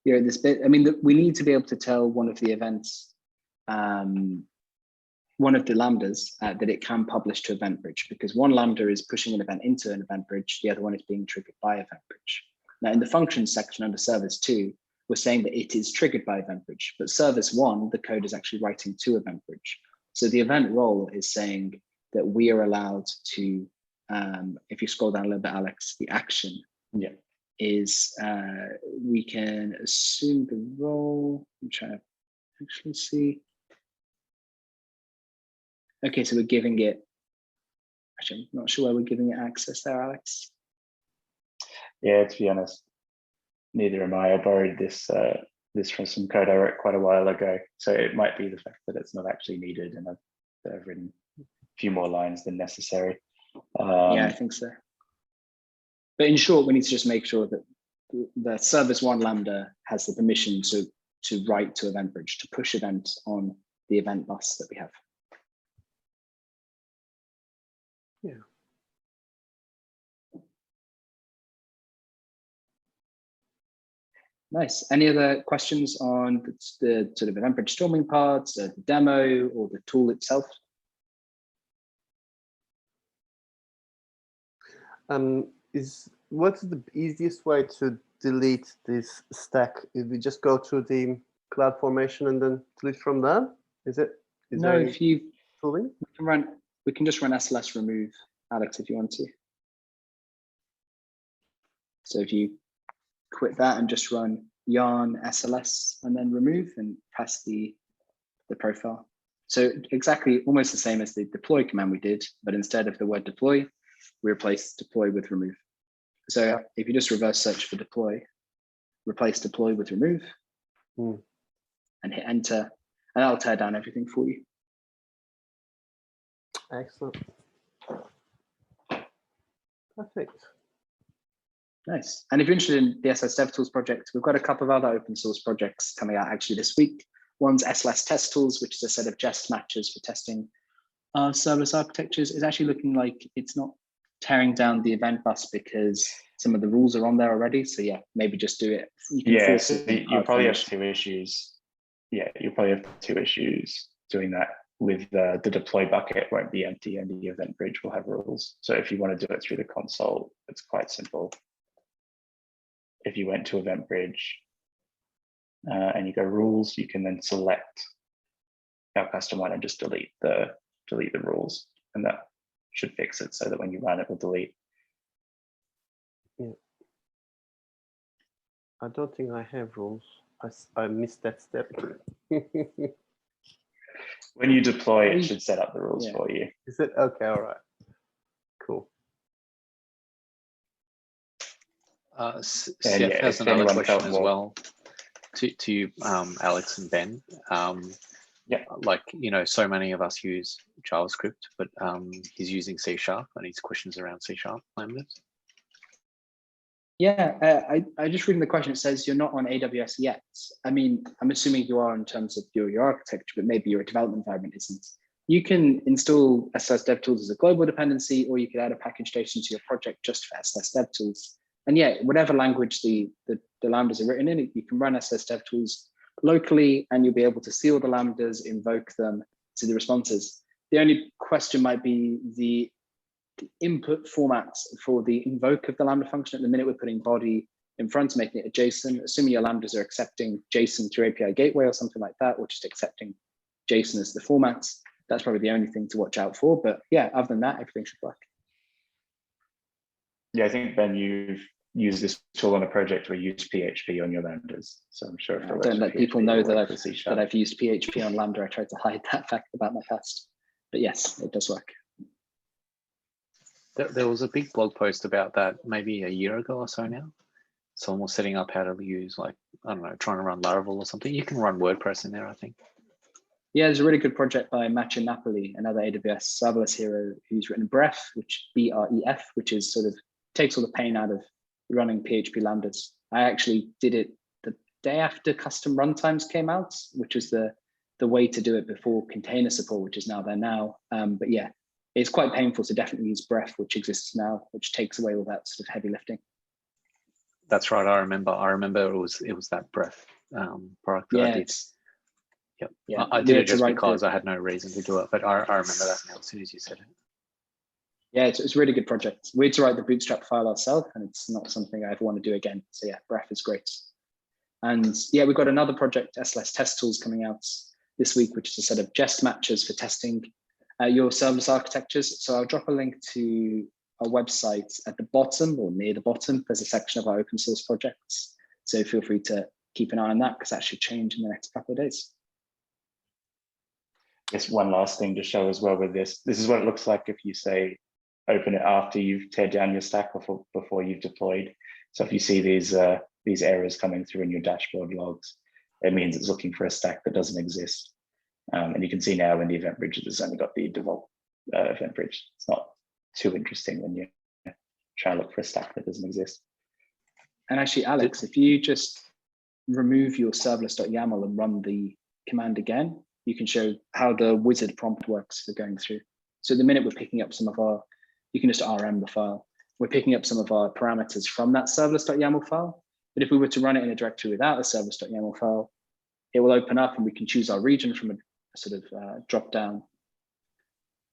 you're at this bit. I mean, we need to be able to tell one of the events, one of the lambdas that it can publish to EventBridge, because one lambda is pushing an event into an EventBridge, the other one is being triggered by EventBridge. Now, in the functions section under service 2, we're saying that it is triggered by EventBridge, but service 1, the code is actually writing to EventBridge. So the event role is saying that we are allowed to, if you scroll down a little bit, Alex, the action is we can assume the role. I'm trying to actually see. Okay, so we're giving it, actually, I'm not sure why we're giving it access there, Alex. Yeah, to be honest, neither am I. I borrowed this from some code I wrote quite a while ago. So it might be the fact that it's not actually needed, and I've written a few more lines than necessary. Yeah, I think so. But in short, we need to just make sure that the service 1 lambda has the permission to write to EventBridge, to push events on the event bus that we have. Yeah. Nice. Any other questions on the sort of EventBridge Storming parts, the demo, or the tool itself? What's the easiest way to delete this stack? If we just go to the CloudFormation and then delete from there? No, if you tooling? we can just run SLS remove, Alex, if you want to. So if you quit that and just run yarn SLS and then remove and pass the profile. So exactly almost the same as the deploy command we did, but instead of the word deploy, we replace deploy with remove. So if you just reverse search for deploy, replace deploy with remove, and hit enter, and that'll tear down everything for you. Excellent. Perfect. Nice. And if you're interested in the SLS DevTools project, we've got a couple of other open source projects coming out actually this week. One's SLS Test Tools, which is a set of jest matches for testing serverless architectures. It's actually looking like it's not tearing down the event bus because some of the rules are on there already. So yeah, maybe just do it. Yeah, so you'll probably have 2 issues. Yeah, you'll probably have 2 issues doing that. With the deploy bucket won't be empty and the EventBridge will have rules. So if you want to do it through the console, it's quite simple. If you went to EventBridge and you go rules, you can then select our custom one and just delete the rules, and that should fix it so that when you run it will delete. Yeah. I don't think I have rules. I missed that step. When you deploy, it should set up the rules for you. Is it? Okay, all right. Cool. Chef has another question as well to you, Alex and Ben. Like, so many of us use JavaScript, but he's using C# and his questions around C# lambdas. Yeah, I just reading the question. It says you're not on AWS yet. I mean, I'm assuming you are in terms of your architecture, but maybe your development environment isn't. You can install SLS DevTools as a global dependency, or you could add a package station to your project just for SLS DevTools. And yeah, whatever language the lambdas are written in, you can run SLS DevTools locally, and you'll be able to see all the lambdas, invoke them, see the responses. The only question might be the input formats for the invoke of the Lambda function. At the minute, we're putting body in front, making it a JSON, assuming your lambdas are accepting JSON through API gateway or something like that, or just accepting JSON as the format. That's probably the only thing to watch out for. But yeah, other than that, everything should work. Yeah, I think, Ben, you've used this tool on a project where you use PHP on your lambdas. So I'm sure if I don't let people know that I've used PHP on Lambda. I tried to hide that fact about my past. But yes, it does work. There was a big blog post about that maybe a year ago or so now. Someone was setting up how to use, like, I don't know, trying to run Laravel or something. You can run WordPress in there, I think. Yeah, there's a really good project by Macha Napoli, another AWS serverless hero, who's written Bref, which BREF, which is sort of takes all the pain out of running PHP lambdas. I actually did it day after custom runtimes came out, which was the way to do it before container support, which is now there now. But yeah, it's quite painful to definitely use Bref, which exists now, which takes away all that sort of heavy lifting. That's right. I remember it was that Bref product that I did. Yep. Yeah, I did it just because I had no reason to do it, but I remember that now as soon as you said it. Yeah, it's a really good project. We had to write the bootstrap file ourselves, and it's not something I ever want to do again. So yeah, Bref is great. And yeah, we've got another project, SLS Test Tools, coming out this week, which is a set of jest matches for testing your serverless architectures. So I'll drop a link to our website at the bottom or near the bottom. There's a section of our open source projects. So feel free to keep an eye on that because that should change in the next couple of days. Just one last thing to show as well with this. This is what it looks like if you say, open it after you've teared down your stack before you've deployed. So if you see these errors coming through in your dashboard logs, it means it's looking for a stack that doesn't exist. And you can see now in the EventBridge, it's only got the default EventBridge. It's not too interesting when you try and look for a stack that doesn't exist. And actually, Alex, if you just remove your serverless.yaml and run the command again, you can show how the wizard prompt works for going through. So at the minute we're picking up some of our, you can just RM the file. We're picking up some of our parameters from that serverless.yaml file. But if we were to run it in a directory without a serverless.yaml file, it will open up and we can choose our region from a sort of drop down.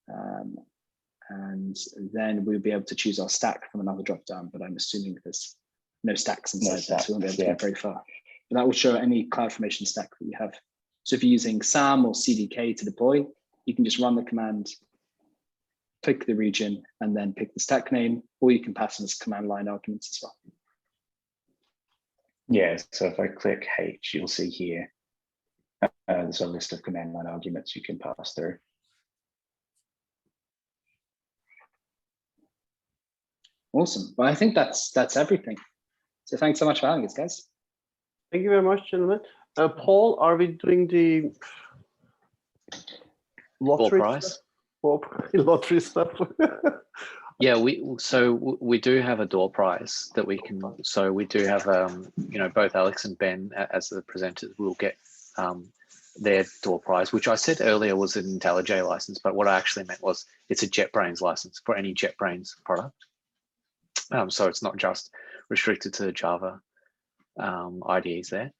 And then we'll be able to choose our stack from another drop down, but I'm assuming there's no stacks inside that, so we won't be able to get very far. But that will show any CloudFormation stack that you have. So if you're using SAM or CDK to deploy, you can just run the command, pick the region, and then pick the stack name, or you can pass in as command line arguments as well. Yeah, so if I click H, you'll see here, there's a list of command line arguments you can pass through. Awesome. Well, I think that's everything. So thanks so much for having us, guys. Thank you very much, gentlemen. Paul, are we doing the lottery prize? Lottery stuff? Yeah, we do have a door prize that we can. So we do have, you know, both Alex and Ben as the presenters will get their door prize, which I said earlier was an IntelliJ license, but what I actually meant was it's a JetBrains license for any JetBrains product. So it's not just restricted to the Java IDEs there.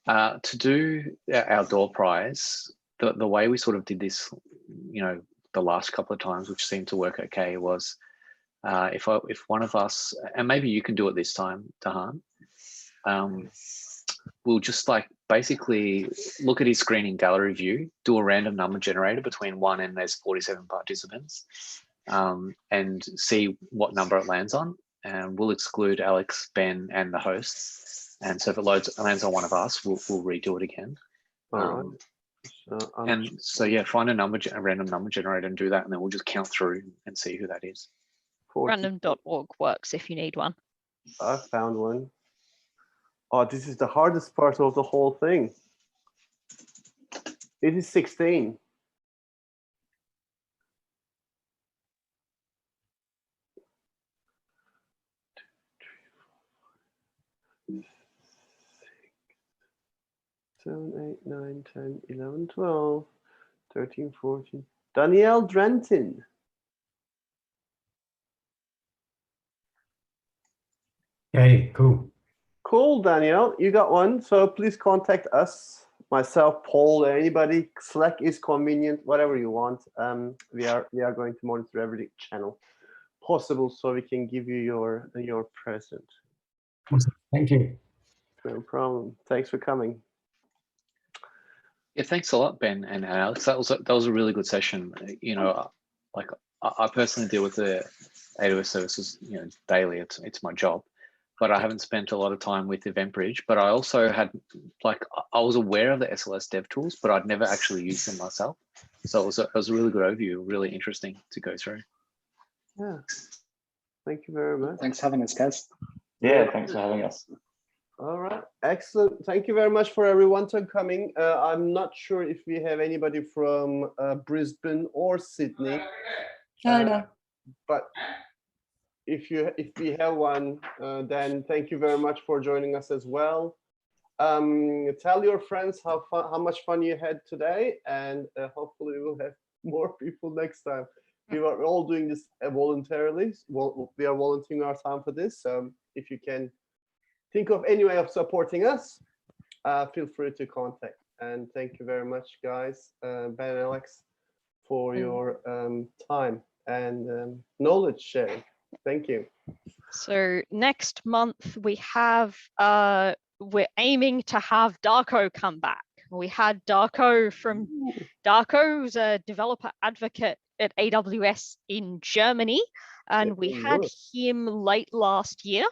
To do our door prize, the way we sort of did this, you know, the last couple of times, which seemed to work okay, was if one of us, and maybe you can do it this time, Tahan, we'll just like basically look at his screening gallery view, do a random number generator between 1 and there's 47 participants, and see what number it lands on. And we'll exclude Alex, Ben, and the hosts. And so if it lands on one of us, we'll redo it again. All right. And so yeah, find a random number generator and do that, and then we'll just count through and see who that is. Random.org works if you need one. I found one. Oh, this is the hardest part of the whole thing. It is 16. Seven, 8, 9, 10, 11, 12, 13, 14. Danielle Drenton. Okay, cool. Cool, Danielle. You got one. So please contact us, myself, Paul, anybody. Slack is convenient, whatever you want. We are going to monitor every channel possible so we can give you your present. Awesome. Thank you. No problem. Thanks for coming. Yeah, thanks a lot, Ben and Alex. That was a really good session. You know, like I personally deal with the AWS services, you know, daily. It's my job, but I haven't spent a lot of time with EventBridge. But I also had, like, I was aware of the SLS dev tools, but I'd never actually used them myself. So it was a really good overview, really interesting to go through. Yeah. Thank you very much. Thanks for having us, guys. Yeah, thanks for having us. All right, excellent. Thank you very much for everyone for coming. I'm not sure if we have anybody from Brisbane or Sydney, but if we have one, then thank you very much for joining us as well. Tell your friends how much fun you had today, and hopefully we'll have more people next time. We are all doing this voluntarily. We are volunteering our time for this. If you can think of any way of supporting us, feel free to contact. And thank you very much, guys, Ben and Alex, for your time and knowledge sharing. Thank you. So next month we have, we're aiming to have Darko come back. We had Darko from, Darko's a developer advocate at AWS in Germany, and we had him late last year.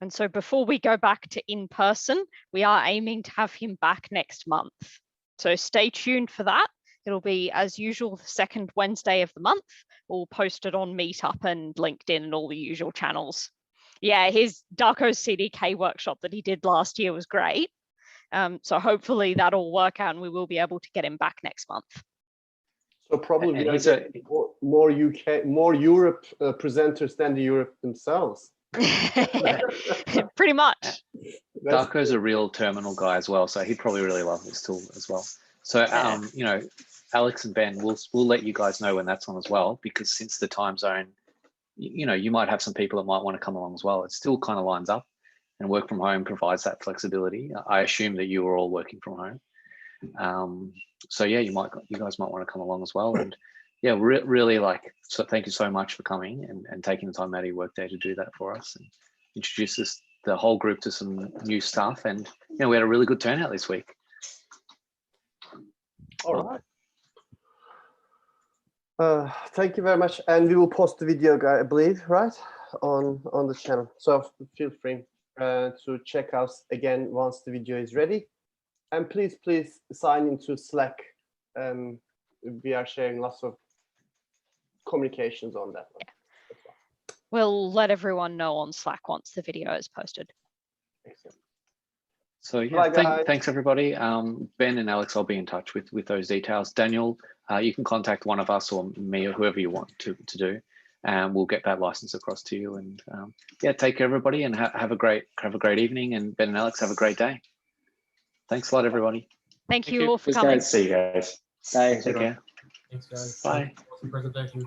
And so before we go back to in person, we are aiming to have him back next month. So stay tuned for that. It'll be, as usual, the second Wednesday of the month. We'll post it on Meetup and LinkedIn and all the usual channels. Yeah, his Darko's CDK workshop that he did last year was great. So hopefully that'll work out and we will be able to get him back next month. So probably more Europe presenters than the Europe themselves. Pretty much. Darko's a real terminal guy as well, so he'd probably really love this tool as well. So you know, Alex and Ben, we'll let you guys know when that's on as well, because since the time zone, you know, you might have some people that might want to come along as well. It still kind of lines up, and work from home provides that flexibility. I assume that you were all working from home. So yeah, you guys might want to come along as well. And yeah, really so thank you so much for coming and taking the time out of your workday to do that for us and introduce the whole group to some new stuff. And you know, we had a really good turnout this week. All right. Thank you very much. And we will post the video, I believe, right, on the channel. So feel free to check us again once the video is ready. And please sign into Slack. We are sharing lots of communications on that one. Yeah. We'll let everyone know on Slack once the video is posted. Excellent. So yeah, thanks everybody. Ben and Alex, I'll be in touch with those details. Daniel, you can contact one of us or me or whoever you want to do, and we'll get that license across to you. And yeah, take care everybody, and have a great evening. And Ben and Alex, have a great day. Thanks a lot, everybody. Thank you all for coming. See you guys. Bye. Take care. Thanks, guys. Bye. Awesome presentation.